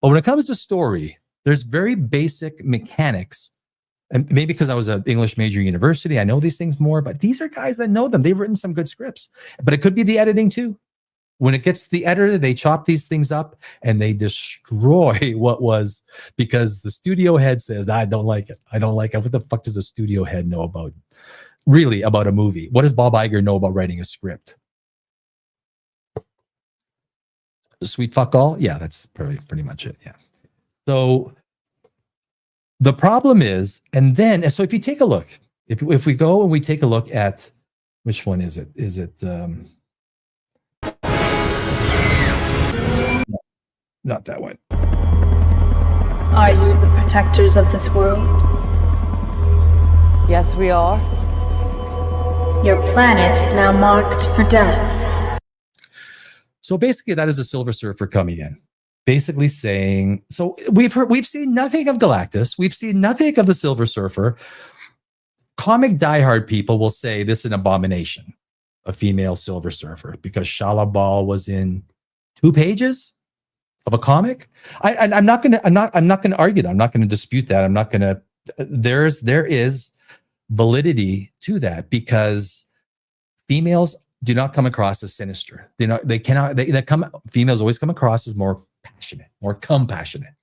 But when it comes to story, there's very basic mechanics. And maybe because I was an English major university, I know these things more, but these are guys that know them. They've written some good scripts, but it could be the editing too. When it gets to the editor, they chop these things up and they destroy what was, because the studio head says, "I don't like it. What the fuck does a studio head know about a movie? What does Bob Iger know about writing a script? Sweet fuck all? Yeah, that's pretty much it. Yeah. So the problem is, and so if you take a look, if we go and we take a look at, which one is it? Is it not that one? Are you the protectors of this world? Yes, we are. Your planet is now marked for death. So basically that is a Silver Surfer coming in. basically saying, so we've seen nothing of Galactus. We've seen nothing of the Silver Surfer. Comic diehard people will say this is an abomination, a female Silver Surfer, because Shala Bal was in 2 pages of a comic. I'm not gonna argue that. I'm not gonna dispute that. I'm not gonna. There is validity to that, because females do not come across as sinister. Females always come across as more passionate, more compassionate.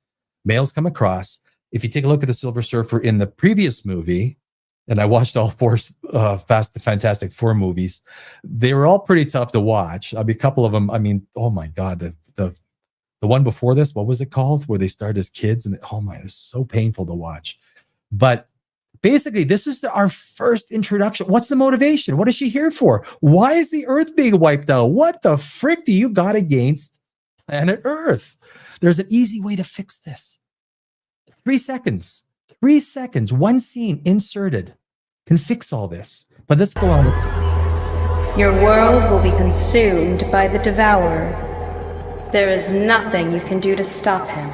Males come across, if you take a look at the Silver Surfer in the previous movie, and I watched all 4 Fantastic Four movies, they were all pretty tough to watch. I mean, a couple of them, I mean, oh my God, the one before this, what was it called? Where they started as kids, and oh my, it's so painful to watch. But basically, this is our first introduction. What's the motivation? What is she here for? Why is the Earth being wiped out? What the frick do you got against planet Earth? There's an easy way to fix this. 3 seconds. 3 seconds. One scene inserted can fix all this. But let's go on with this. Your world will be consumed by the Devourer. There is nothing you can do to stop him.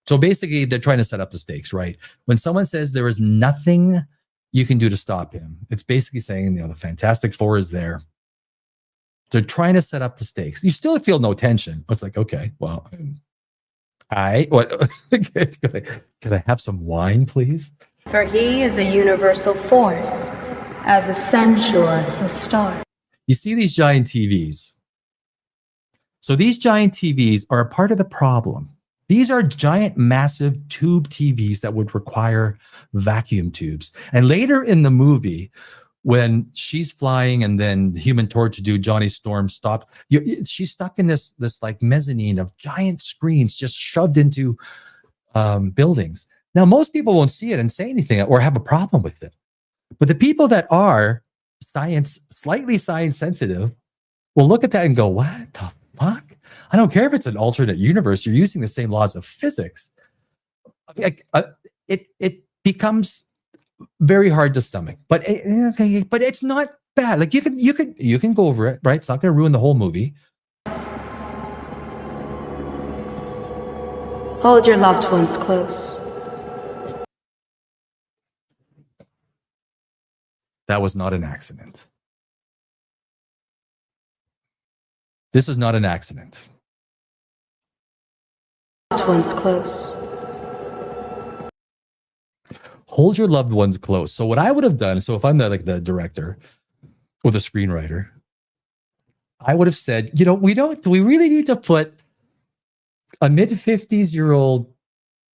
So basically, they're trying to set up the stakes, right? When someone says there is nothing you can do to stop him, it's basically saying, the Fantastic Four is there. They're trying to set up the stakes. You still feel no tension. It's like, okay, well, what? Can I have some wine, please? For he is a universal force, as essential as the stars. You see these giant TVs. So these giant TVs are a part of the problem. These are giant, massive tube TVs that would require vacuum tubes. And later in the movie, when she's flying and then the Human Torch do Johnny Storm stops, she's stuck in this like mezzanine of giant screens just shoved into buildings. Now, most people won't see it and say anything or have a problem with it. But the people that are slightly science sensitive will look at that and go, what the fuck? I don't care if it's an alternate universe. You're using the same laws of physics. It becomes very hard to stomach, but it's not bad. Like you can go over it, right? It's not going to ruin the whole movie. Hold your loved ones close. That was not an accident. This is not an accident. Loved ones close. Hold your loved ones close. So what I would have done, so if I'm the director or the screenwriter, I would have said, do we really need to put a mid-50s-year-old,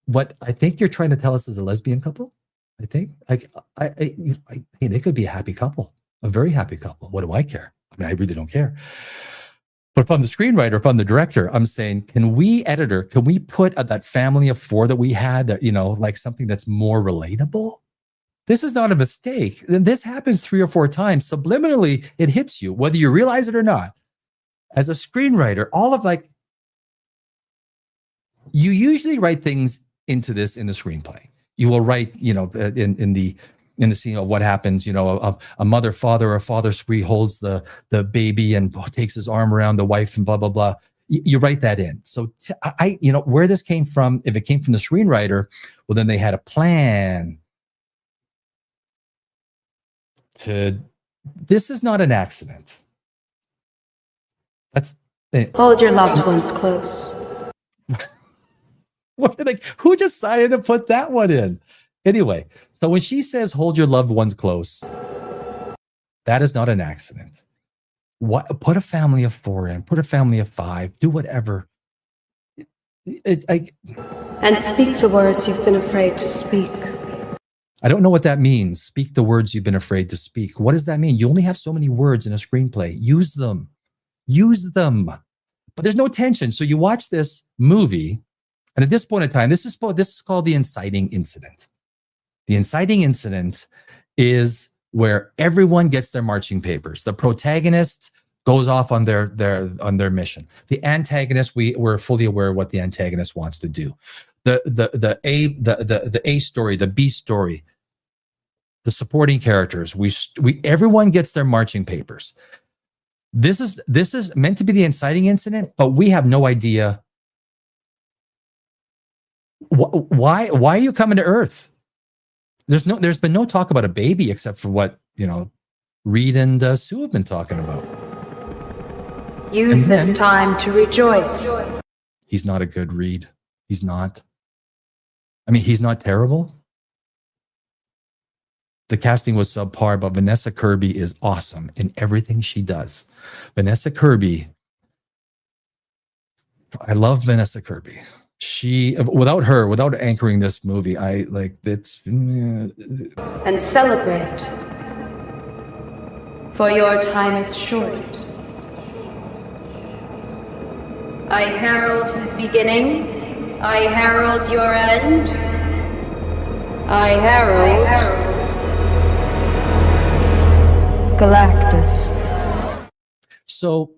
what I think you're trying to tell us is a lesbian couple? I think they could be a happy couple, a very happy couple. What do I care? I mean, I really don't care. But if I'm the screenwriter, if I'm the director, I'm saying, can we put that family of 4 that we had, that, like something that's more relatable? This is not a mistake. This happens 3 or 4 times. Subliminally, it hits you, whether you realize it or not. As a screenwriter, you usually write things into this in the screenplay. You will write, in the scene of what happens, a mother, father, or father spree holds the baby and takes his arm around the wife and blah, blah, blah. You write that in. So where this came from, if it came from the screenwriter, well, then they had a plan this is not an accident. Hold your loved ones close. Who decided to put that one in? Anyway, so when she says hold your loved ones close, that is not an accident. Put a family of 4 in, put a family of 5, do whatever. And speak the words you've been afraid to speak. I don't know what that means. Speak the words you've been afraid to speak. What does that mean? You only have so many words in a screenplay. Use them. But there's no tension. So you watch this movie, and at this point in time, this is called the inciting incident. The inciting incident is where everyone gets their marching papers. The protagonist goes off on their mission. The antagonist, we're fully aware of what the antagonist wants to do. The A story, the B story, the supporting characters, everyone gets their marching papers. This is meant to be the inciting incident, but we have no idea Why are you coming to Earth? There's been no talk about a baby except for what, Reed and Sue have been talking about. Use this time to rejoice. He's not a good Reed. He's not. I mean, he's not terrible. The casting was subpar, but Vanessa Kirby is awesome in everything she does. Vanessa Kirby, I love Vanessa Kirby. Without anchoring this movie, And celebrate. For your time is short. I herald his beginning. I herald your end. I herald Galactus. So,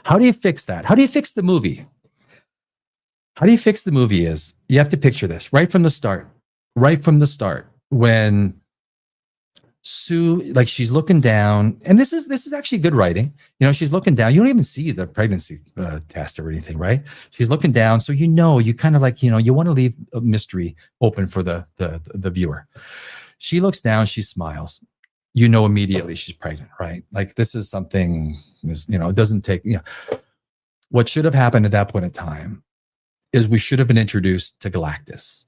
how do you fix that? How do you fix the movie? How do you fix the movie is you have to picture this right from the start. Right from the start, when Sue, like, she's looking down, and this is actually good writing. She's looking down. You don't even see the pregnancy test or anything, right? She's looking down, so you kind of like, you want to leave a mystery open for the viewer. She looks down, she smiles. Immediately she's pregnant, right? Like, this is something, it doesn't take, what should have happened at that point in time is we should have been introduced to Galactus.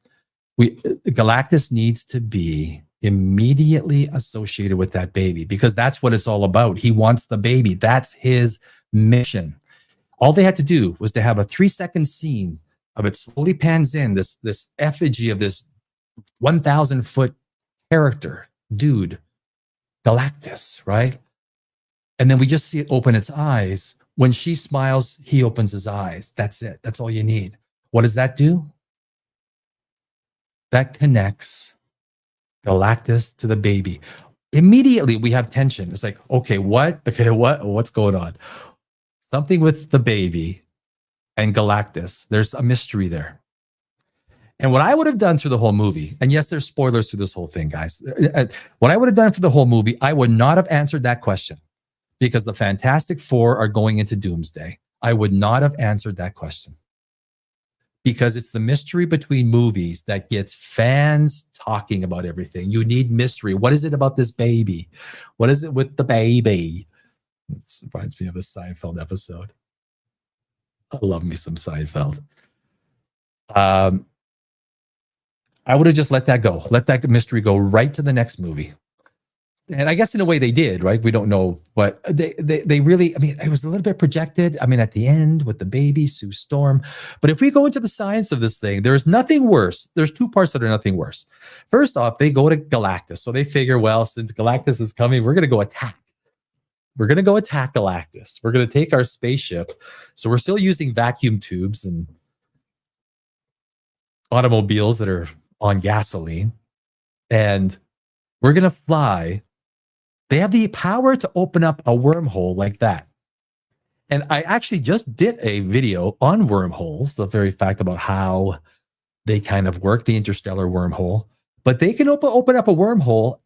Galactus needs to be immediately associated with that baby because that's what it's all about. He wants the baby. That's his mission. All they had to do was to have a 3-second scene of it slowly pans in, this effigy of this 1,000-foot character, dude, Galactus, right? And then we just see it open its eyes. When she smiles, he opens his eyes. That's it. That's all you need. What does that do? That connects Galactus to the baby. Immediately we have tension. It's like, what's going on? Something with the baby and Galactus. There's a mystery there. And what I would have done through the whole movie, and yes, there's spoilers through this whole thing, guys. What I would have done for the whole movie, I would not have answered that question because the Fantastic Four are going into Doomsday. I would not have answered that question because it's the mystery between movies that gets fans talking about everything. You need mystery. What is it about this baby? What is it with the baby? It reminds me of a Seinfeld episode. I love me some Seinfeld. I would have just let that go. Let that mystery go right to the next movie. And I guess in a way they did, right? We don't know, but they really, it was a little bit projected. At the end with the baby, Sue Storm. But if we go into the science of this thing, there's nothing worse. There's two parts that are nothing worse. First off, they go to Galactus. So they figure, well, since Galactus is coming, we're going to go attack. We're going to go attack Galactus. We're going to take our spaceship. So we're still using vacuum tubes and automobiles that are on gasoline. And we're going to fly. They have the power to open up a wormhole like that. And I actually just did a video on wormholes, the very fact about how they kind of work, the interstellar wormhole. But they can open up a wormhole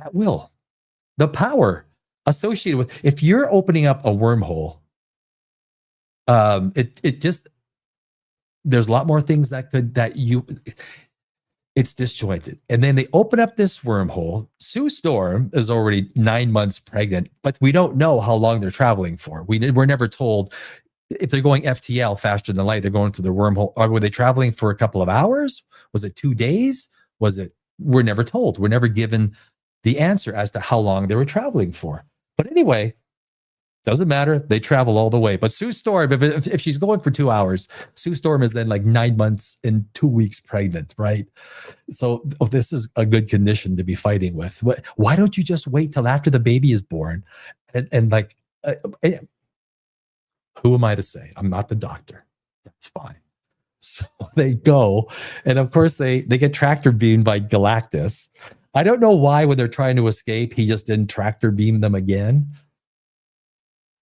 at will. The power associated with, if you're opening up a wormhole, it just, there's a lot more things it's disjointed. And then they open up this wormhole. Sue Storm is already 9 months pregnant, but we don't know how long they're traveling for. We're never told if they're going FTL, faster than light, they're going through the wormhole. Or were they traveling for a couple of hours? Was it 2 days? We're never told. We're never given the answer as to how long they were traveling for. But anyway, doesn't matter. They travel all the way. But Sue Storm, if she's going for 2 hours, Sue Storm is then like 9 months and 2 weeks pregnant, right? So this is a good condition to be fighting with. Why don't you just wait till after the baby is born? And who am I to say? I'm not the doctor. That's fine. So they go. And of course, they get tractor beamed by Galactus. I don't know why when they're trying to escape, he just didn't tractor beam them again.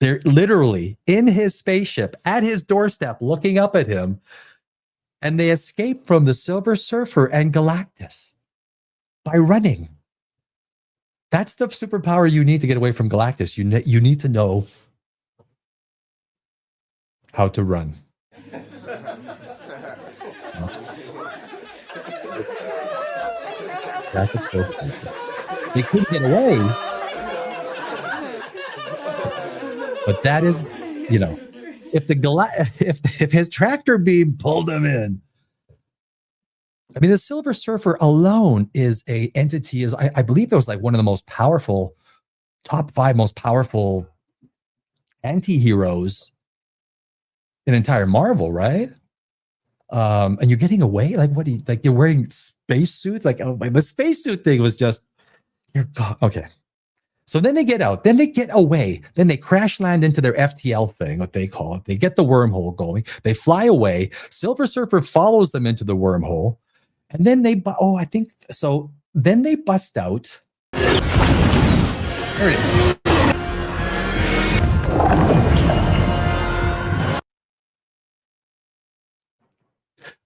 They're literally in his spaceship at his doorstep looking up at him, and they escape from the Silver Surfer and Galactus by running. That's the superpower you need to get away from Galactus. You need to know how to run. That's the truth. They couldn't get away. But that is, you know, if if his tractor beam pulled him in. I mean, the Silver Surfer alone is a entity. I believe it was like one of the most powerful, top 5 most powerful anti-heroes in entire Marvel, right? And you're getting away, like what? You're wearing spacesuits, like the spacesuit thing was just, okay. So then they get out, then they get away, then they crash land into their FTL thing, what they call it. They get the wormhole going, they fly away. Silver Surfer follows them into the wormhole, and then they I think so. Then they bust out. There it is.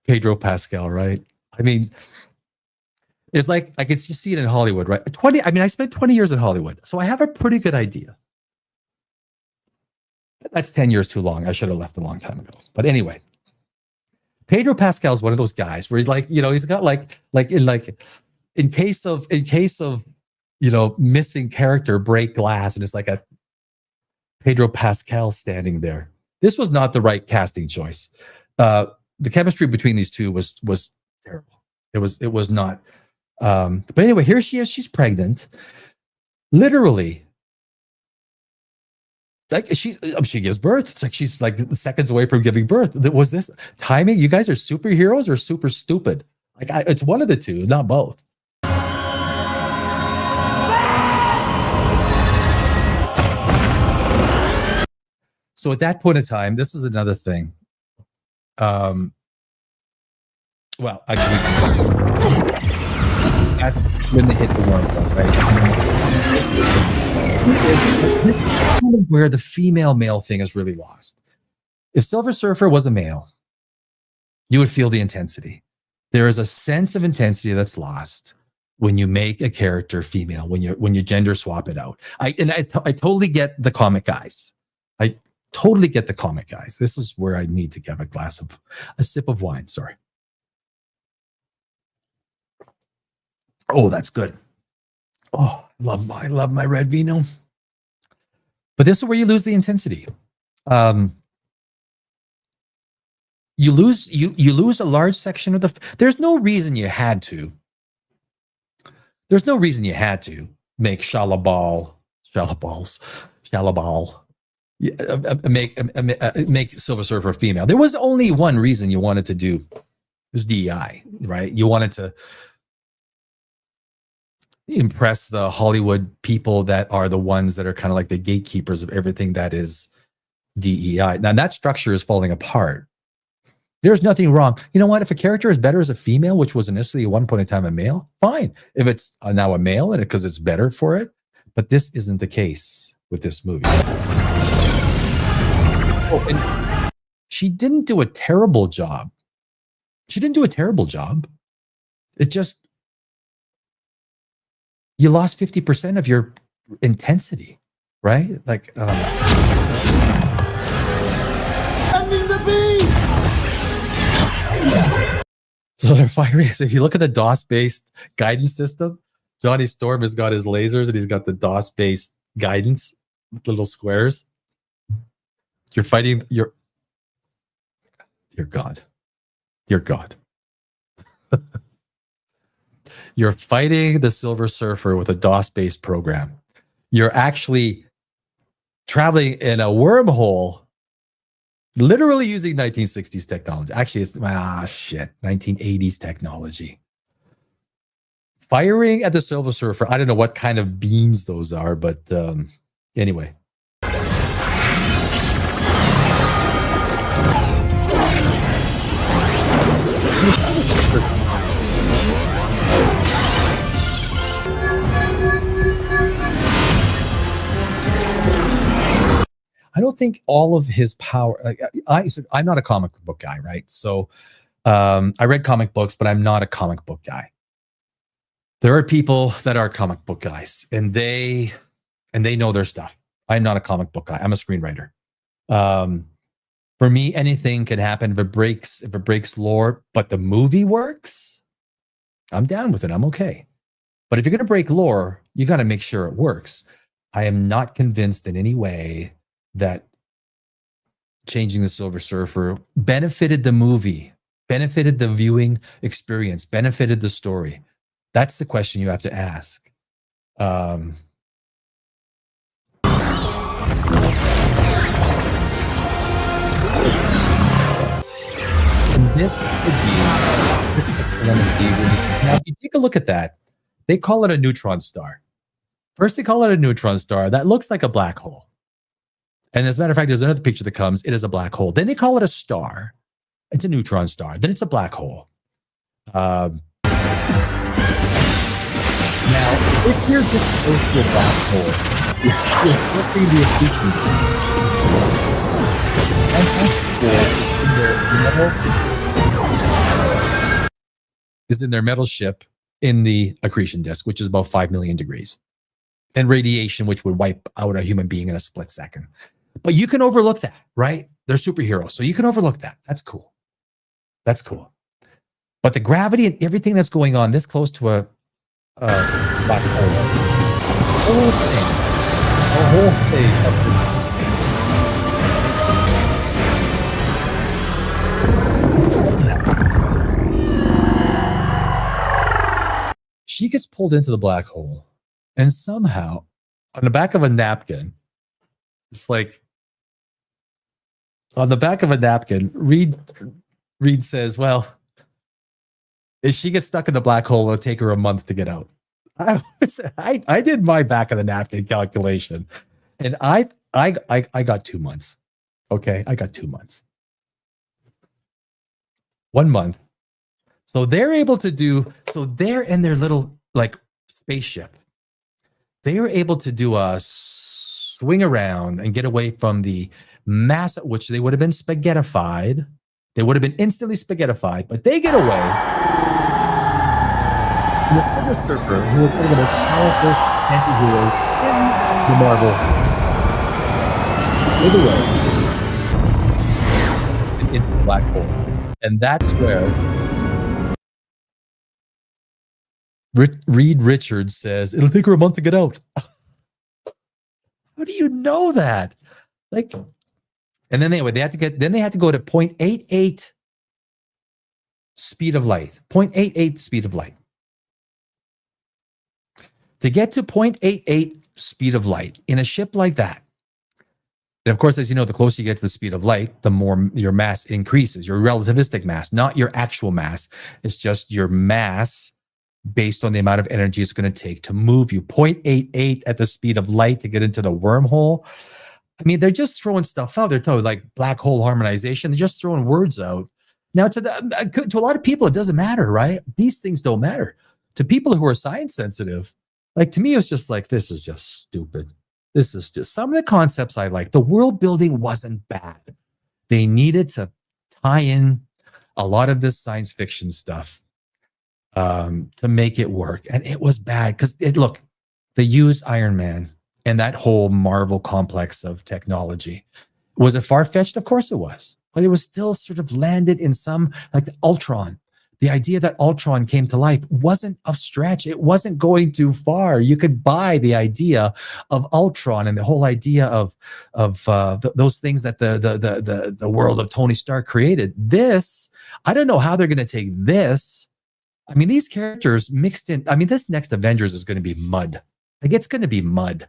Pedro Pascal, right? I mean, it's like I could see it in Hollywood, right? I spent 20 years in Hollywood, so I have a pretty good idea. That's 10 years too long. I should have left a long time ago. But anyway, Pedro Pascal is one of those guys where he's like, you know, he's got in case of you know, missing character, break glass, and it's like a Pedro Pascal standing there. This was not the right casting choice. The chemistry between these two was terrible. It was not. But anyway, here she is. She's pregnant. Literally, like she gives birth. It's like she's like seconds away from giving birth. Was this timing? You guys are superheroes or super stupid? Like it's one of the two, not both. So at that point in time, this is another thing. Well, actually, that's when they hit the wormhole, right? This is kind of where the female-male thing is really lost. If Silver Surfer was a male, you would feel the intensity. There is a sense of intensity that's lost when you make a character female, when you gender swap it out. I totally get the comic guys. I totally get the comic guys. This is where I need to have a sip of wine. Sorry. Oh, that's good. Oh, I love my red vino. But this is where you lose the intensity. You lose a large section of there's no reason you had to. There's no reason you had to make Shalabal. Make Silver Surfer female. There was only one reason you wanted to do. It was DEI, right? You wanted to impress the Hollywood people that are the ones that are kind of like the gatekeepers of everything that is DEI. Now that structure is falling apart. There's nothing wrong. You know what? If a character is better as a female, which was initially at one point in time a male, fine. If it's now a male and because it's better for it, but this isn't the case with this movie. Oh, and she didn't do a terrible job. It just, you lost 50% of your intensity, right? Like, ending the beat. So they're firing. So if you look at the DOS-based guidance system, Johnny Storm has got his lasers and he's got the DOS-based guidance with little squares. You're fighting your dear God. You're fighting the Silver Surfer with a DOS-based program. You're actually traveling in a wormhole, literally using 1960s technology. Actually, it's 1980s technology. Firing at the Silver Surfer. I don't know what kind of beams those are, but anyway. I don't think all of his power. I'm not a comic book guy, right? So I read comic books, but I'm not a comic book guy. There are people that are comic book guys, and they know their stuff. I'm not a comic book guy. I'm a screenwriter. For me, anything can happen if it breaks lore, but the movie works, I'm down with it. I'm okay. But if you're going to break lore, you got to make sure it works. I am not convinced in any way that changing the Silver Surfer benefited the movie, benefited the viewing experience, benefited the story. That's the question you have to ask. This could be now, if you take a look at that, they call it a neutron star. First, they call it a neutron star that looks like a black hole. And as a matter of fact, there's another picture that comes. It is a black hole. Then they call it a star. It's a neutron star. Then it's a black hole. Now, if you're just close to a black hole, you're still going to be a feature. Is in their metal ship in the accretion disk, which is about 5 million degrees, and radiation, which would wipe out a human being in a split second. But you can overlook that, right? They're superheroes, so you can overlook that. That's cool. That's cool. But the gravity and everything that's going on this close to a black hole, the whole thing. She gets pulled into the black hole, and somehow, on the back of a napkin, it's like on the back of a napkin, Reed says, "Well, if she gets stuck in the black hole, it'll take her a month to get out." I did my back of the napkin calculation, and I got 2 months. Okay, I got 2 months. 1 month. So they're able to do, so they're in their little like spaceship. They were able to do a swing around and get away from the mass, which they would have been spaghettified. They would have been instantly spaghettified, but they get away. The Silver Surfer, who was one of the most powerful anti-heroes in the Marvel, get away into the black hole. And that's where Reed Richards says, it'll take her a month to get out. How do you know that? Like, and then anyway, they had to go to 0.88 speed of light. 0.88 speed of light. To get to 0.88 speed of light in a ship like that. And of course, as you know, the closer you get to the speed of light, the more your mass increases, your relativistic mass, not your actual mass. It's just your mass based on the amount of energy it's going to take to move you. 0.88 at the speed of light to get into the wormhole. I mean, they're just throwing stuff out. They're talking like black hole harmonization. They're just throwing words out. Now, to a lot of people, it doesn't matter, right? These things don't matter. To people who are science sensitive, like to me, it's just like, this is just stupid. This is just some of the concepts I like. The world building wasn't bad. They needed to tie in a lot of this science fiction stuff to make it work. And it was bad because look, they used Iron Man and that whole Marvel complex of technology. Was it far-fetched? Of course it was. But it was still sort of landed in some, like the Ultron. The idea that Ultron came to life wasn't a stretch. It wasn't going too far. You could buy the idea of Ultron and the whole idea of those things that the world of Tony Stark created. This, I don't know how they're going to take this. I mean, these characters mixed in. I mean, this next Avengers is going to be mud. Like, it's going to be mud.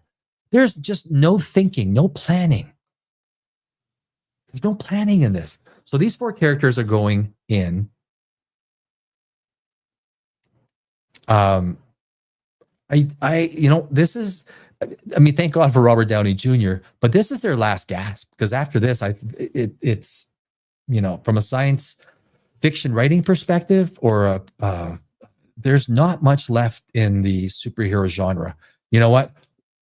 There's just no thinking, no planning. There's no planning in this. So these four characters are going in. This is, I mean, thank God for Robert Downey Jr., but this is their last gasp, because after this, it's, you know, from a science fiction writing perspective, or there's not much left in the superhero genre. You know what?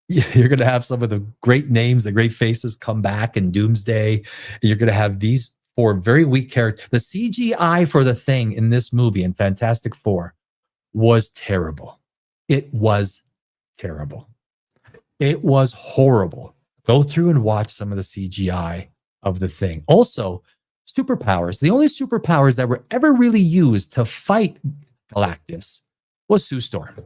You're going to have some of the great names, the great faces come back in Doomsday. And you're going to have these four very weak characters. The CGI for the Thing in this movie, in Fantastic Four, was terrible. It was terrible. It was horrible. Go through and watch some of the CGI of the thing. Also, superpowers. The only superpowers that were ever really used to fight Galactus was Sue Storm.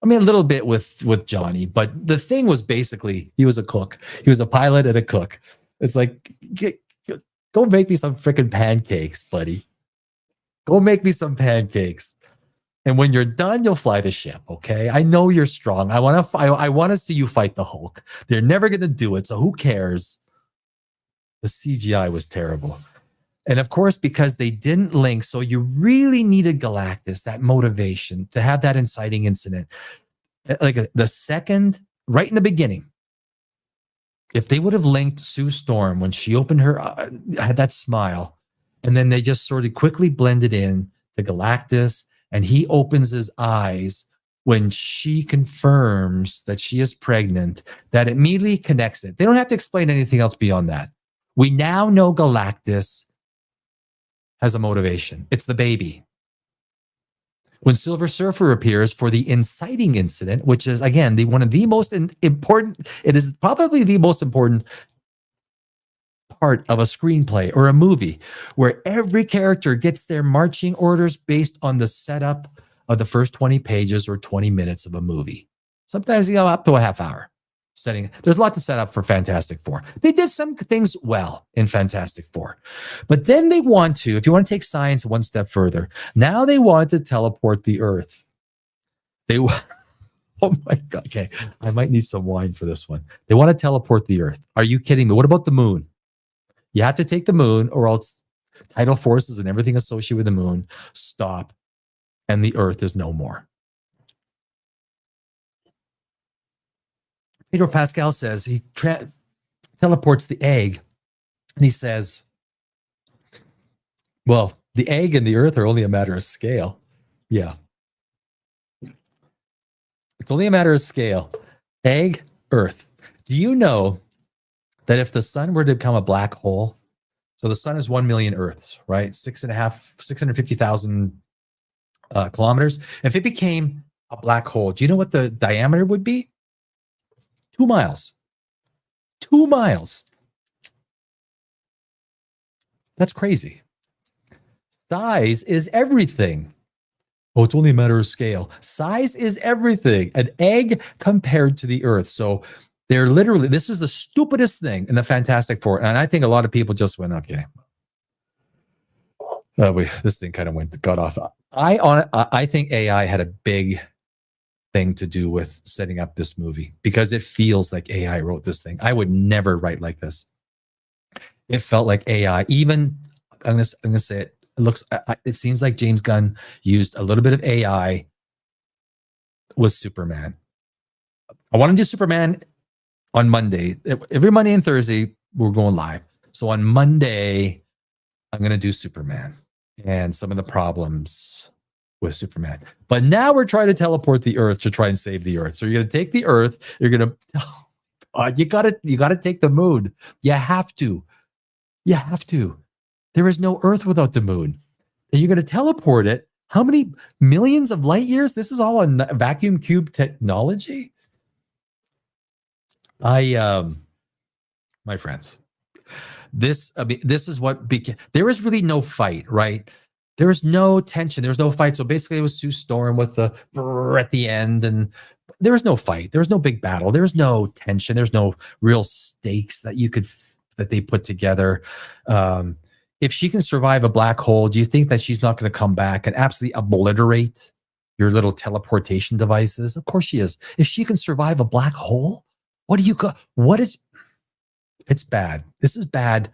I mean, a little bit with Johnny, but the thing was basically he was a cook. He was a pilot and a cook. It's like, go make me some freaking pancakes, buddy. Go make me some pancakes. And when you're done, you'll fly the ship. Okay, I know you're strong. I want to see you fight the Hulk. They're never gonna do it, so who cares? The CGI was terrible. And of course, because they didn't link, so you really needed Galactus, that motivation to have that inciting incident. Like the second, right in the beginning, if they would have linked Sue Storm when she opened her, had that smile, and then they just sort of quickly blended in to Galactus, and he opens his eyes when she confirms that she is pregnant, that immediately connects it. They don't have to explain anything else beyond that. We now know Galactus has a motivation. It's the baby. When Silver Surfer appears for the inciting incident, which is, again, one of the most important, it is probably the most important part of a screenplay or a movie, where every character gets their marching orders based on the setup of the first 20 pages or 20 minutes of a movie. Sometimes, up to a half hour. There's a lot to set up for Fantastic Four. They did some things well in Fantastic Four, but then they want to, if you want to take science one step further, now they want to teleport the Earth. Oh my God. Okay, I might need some wine for this one. They want to teleport the Earth. Are you kidding me? What about the moon? You have to take the moon, or else tidal forces and everything associated with the moon stop, and the Earth is no more. Pedro Pascal says he teleports the egg, and he says, well, the egg and the Earth are only a matter of scale. Yeah. It's only a matter of scale. Egg, Earth. Do you know that if the sun were to become a black hole, so the sun is 1 million Earths, right? 650,000 kilometers. If it became a black hole, do you know what the diameter would be? 2 miles. 2 miles. That's crazy. Size is everything. Oh, it's only a matter of scale. Size is everything. An egg compared to the Earth. So they're literally, this is the stupidest thing in the Fantastic Four. And I think a lot of people just went, okay. This thing kind of got off. I think AI had a big thing to do with setting up this movie, because it feels like AI wrote this thing. I would never write like this. It felt like AI. Even I'm gonna say it. It seems like James Gunn used a little bit of AI with Superman. I want to do Superman on Monday. Every Monday and Thursday we're going live. So on Monday I'm gonna do Superman and some of the problems with Superman. But now we're trying to teleport the Earth to try and save the Earth. So you're going to take the Earth. You're going to, you got to take the moon. You have to. You have to. There is no Earth without the moon. And you're going to teleport it. How many millions of light years? This is all on vacuum tube technology. My friends, this is what became, there is really no fight, right? There was no tension. There was no fight. So basically it was Sue Storm with the brrr at the end, and there was no fight. There was no big battle. There was no tension. There's no real stakes that they put together. If she can survive a black hole, do you think that she's not going to come back and absolutely obliterate your little teleportation devices? Of course she is. If she can survive a black hole, it's bad. This is bad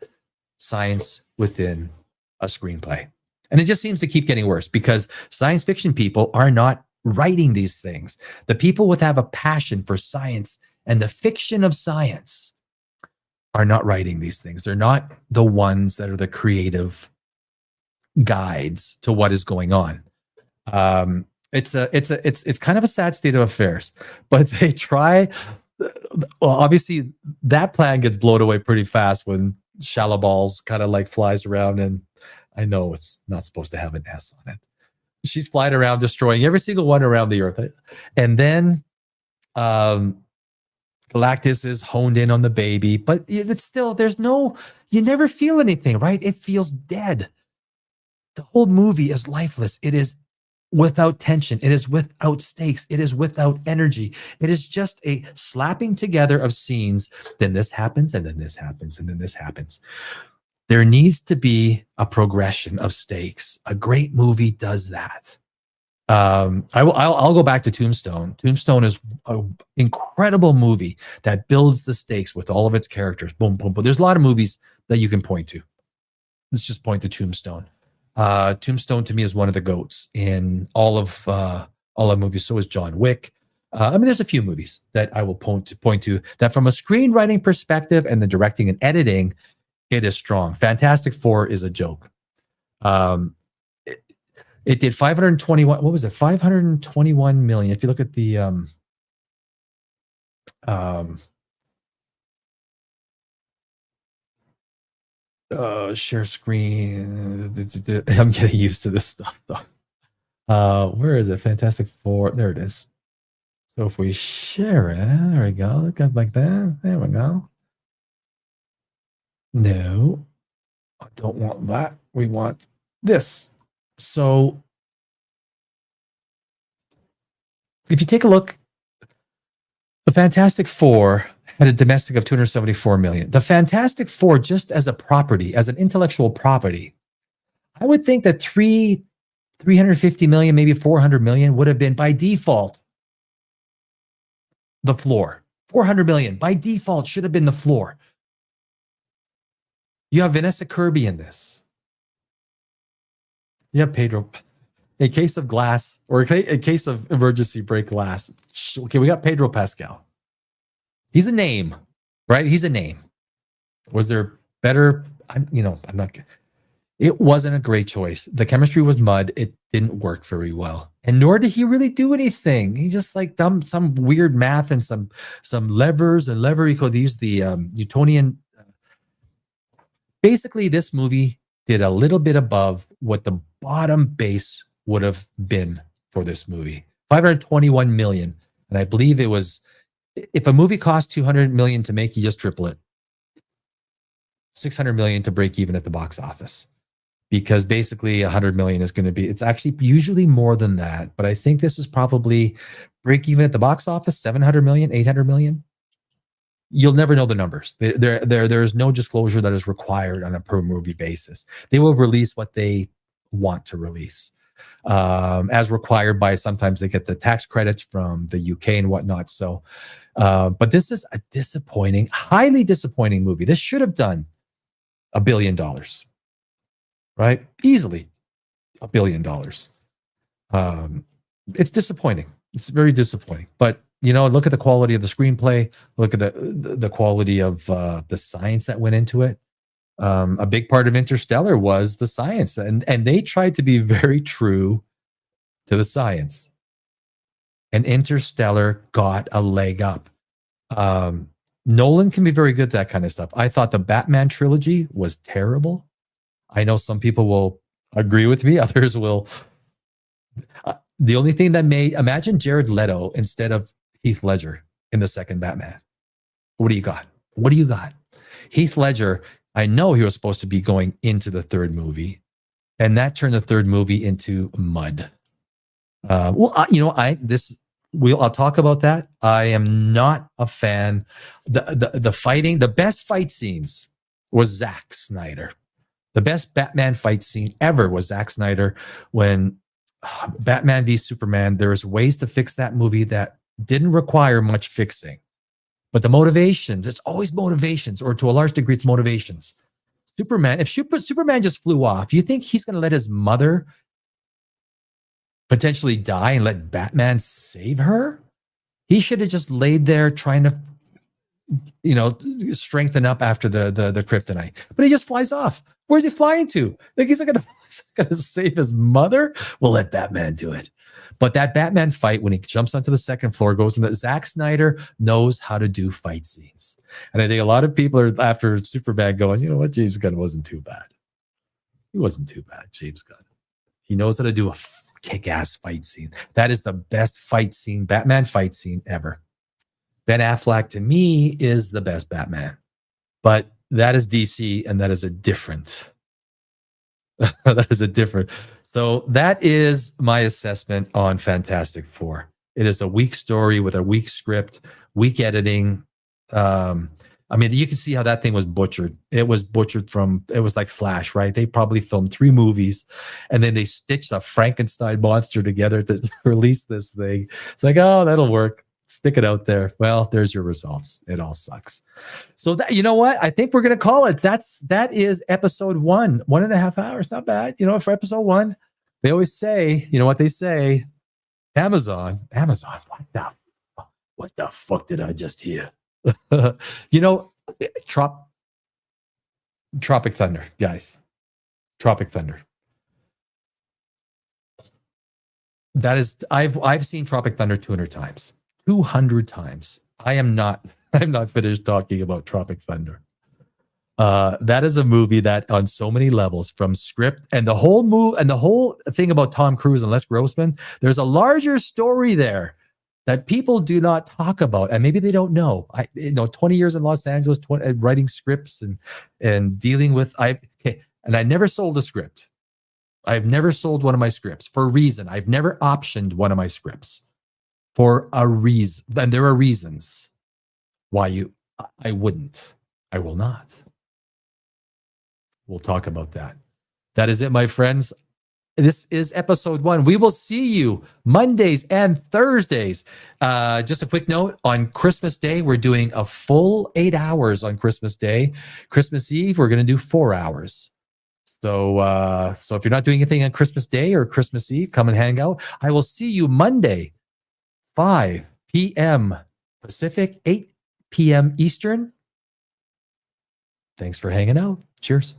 science within a screenplay. And it just seems to keep getting worse, because science fiction people are not writing these things. The people who have a passion for science and the fiction of science are not writing these things. They're not the ones that are the creative guides to what is going on. It's kind of a sad state of affairs, but they try. Well, obviously that plan gets blown away pretty fast when Shallow Balls kind of like flies around, and I know it's not supposed to have an S on it. She's flying around, destroying every single one around the Earth. And then Galactus is honed in on the baby, but it's still, there's no, you never feel anything, right? It feels dead. The whole movie is lifeless. It is without tension. It is without stakes. It is without energy. It is just a slapping together of scenes. Then this happens, and then this happens, and then this happens. There needs to be a progression of stakes. A great movie does that. I'll go back to Tombstone. Tombstone is an incredible movie that builds the stakes with all of its characters. Boom, boom, boom. There's a lot of movies that you can point to. Let's just point to Tombstone. Tombstone to me is one of the GOATs in all of movies. So is John Wick. I mean, there's a few movies that I will point to that from a screenwriting perspective and the directing and editing, it is strong. Fantastic Four is a joke. It did 521. What was it? 521 million. If you look at the share screen. I'm getting used to this stuff though. Where is it? Fantastic Four. There it is. So if we share it, there we go. Look at like that. There we go. No, I don't want that. We want this. So if you take a look, the Fantastic Four had a domestic of 274 million. The Fantastic Four, just as a property, as an intellectual property, I would think that 350 million, maybe 400 million would have been by default the floor. 400 million by default should have been the floor. You have Vanessa Kirby in this. You have Pedro. A case of glass, or a case of emergency brake glass. Okay, we got Pedro Pascal. He's a name, right? He's a name. Was there better? I'm not. It wasn't a great choice. The chemistry was mud. It didn't work very well, and nor did he really do anything. He just like done some weird math and some levers and lever. He could use the Newtonian. Basically, this movie did a little bit above what the bottom base would have been for this movie. 521 million. And I believe it was, if a movie costs 200 million to make, you just triple it. 600 million to break even at the box office. Because basically 100 million is going to be, it's actually usually more than that. But I think this is probably break even at the box office, 700 million, 800 million. You'll never know the numbers. There's no disclosure that is required on a per movie basis. They will release what they want to release. As required by, sometimes they get the tax credits from the UK and whatnot. So, but this is a disappointing, highly disappointing movie. This should have done $1 billion, right? Easily $1 billion. It's disappointing. It's very disappointing, but look at the quality of the screenplay, look at the quality of the science that went into it. A big part of Interstellar was the science, and they tried to be very true to the science. And Interstellar got a leg up. Nolan can be very good at that kind of stuff. I thought the Batman trilogy was terrible. I know some people will agree with me, others will. The only thing that imagine Jared Leto instead of Heath Ledger in the second Batman. What do you got? What do you got? Heath Ledger, I know he was supposed to be going into the third movie, and that turned the third movie into mud. I'll talk about that. I am not a fan. The fighting, the best fight scenes was Zack Snyder. The best Batman fight scene ever was Zack Snyder when Batman v Superman. There's ways to fix that movie that didn't require much fixing. But the motivations, it's always motivations, or to a large degree, it's motivations. Superman, if Superman just flew off, you think he's going to let his mother potentially die and let Batman save her? He should have just laid there trying to, strengthen up after the kryptonite. But he just flies off. Where's he flying to? Like, he's not going to save his mother? We'll let Batman do it. But that Batman fight, when he jumps onto the second floor, goes into Zack Snyder knows how to do fight scenes. And I think a lot of people are after Superman going, you know what, James Gunn wasn't too bad. He wasn't too bad, James Gunn. He knows how to do a kick-ass fight scene. That is the best fight scene, Batman fight scene ever. Ben Affleck, to me, is the best Batman. But That is DC, and that is a different. That is a different. So that is my assessment on Fantastic Four. It is a weak story with a weak script, weak editing. I mean, you can see how that thing was butchered. It was butchered it was like Flash, right? They probably filmed 3 movies and then they stitched a Frankenstein monster together to release this thing. It's like, oh, that'll work. Stick it out there. Well, there's your results. It all sucks. So that, you know what? I think we're going to call it. That is episode 1, 1.5 hours. Not bad. You know, for episode 1, they always say, you know what they say? Amazon, what the fuck did I just hear? You know, Tropic Thunder, guys. Tropic Thunder. That is, I've seen Tropic Thunder 200 times. 200 times. I'm not finished talking about Tropic Thunder. That is a movie that on so many levels, from script and the whole move and the whole thing about Tom Cruise and Les Grossman, there's a larger story there that people do not talk about, and maybe they don't know. 20 years in Los Angeles, writing scripts and dealing with and I never sold a script. I've never sold one of my scripts for a reason. I've never optioned one of my scripts for a reason. And there are reasons why I wouldn't. I will not. We'll talk about that. That is it, my friends. This is episode 1. We will see you Mondays and Thursdays. Just a quick note, on Christmas Day, we're doing a full 8 hours on Christmas Day. Christmas Eve, we're going to do 4 hours. So if you're not doing anything on Christmas Day or Christmas Eve, come and hang out. I will see you Monday, 5 p.m. Pacific, 8 p.m. Eastern. Thanks for hanging out. Cheers.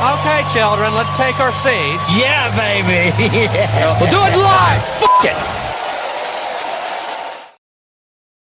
Okay, children, let's take our seats. Yeah, baby. We'll do it live. Fuck it.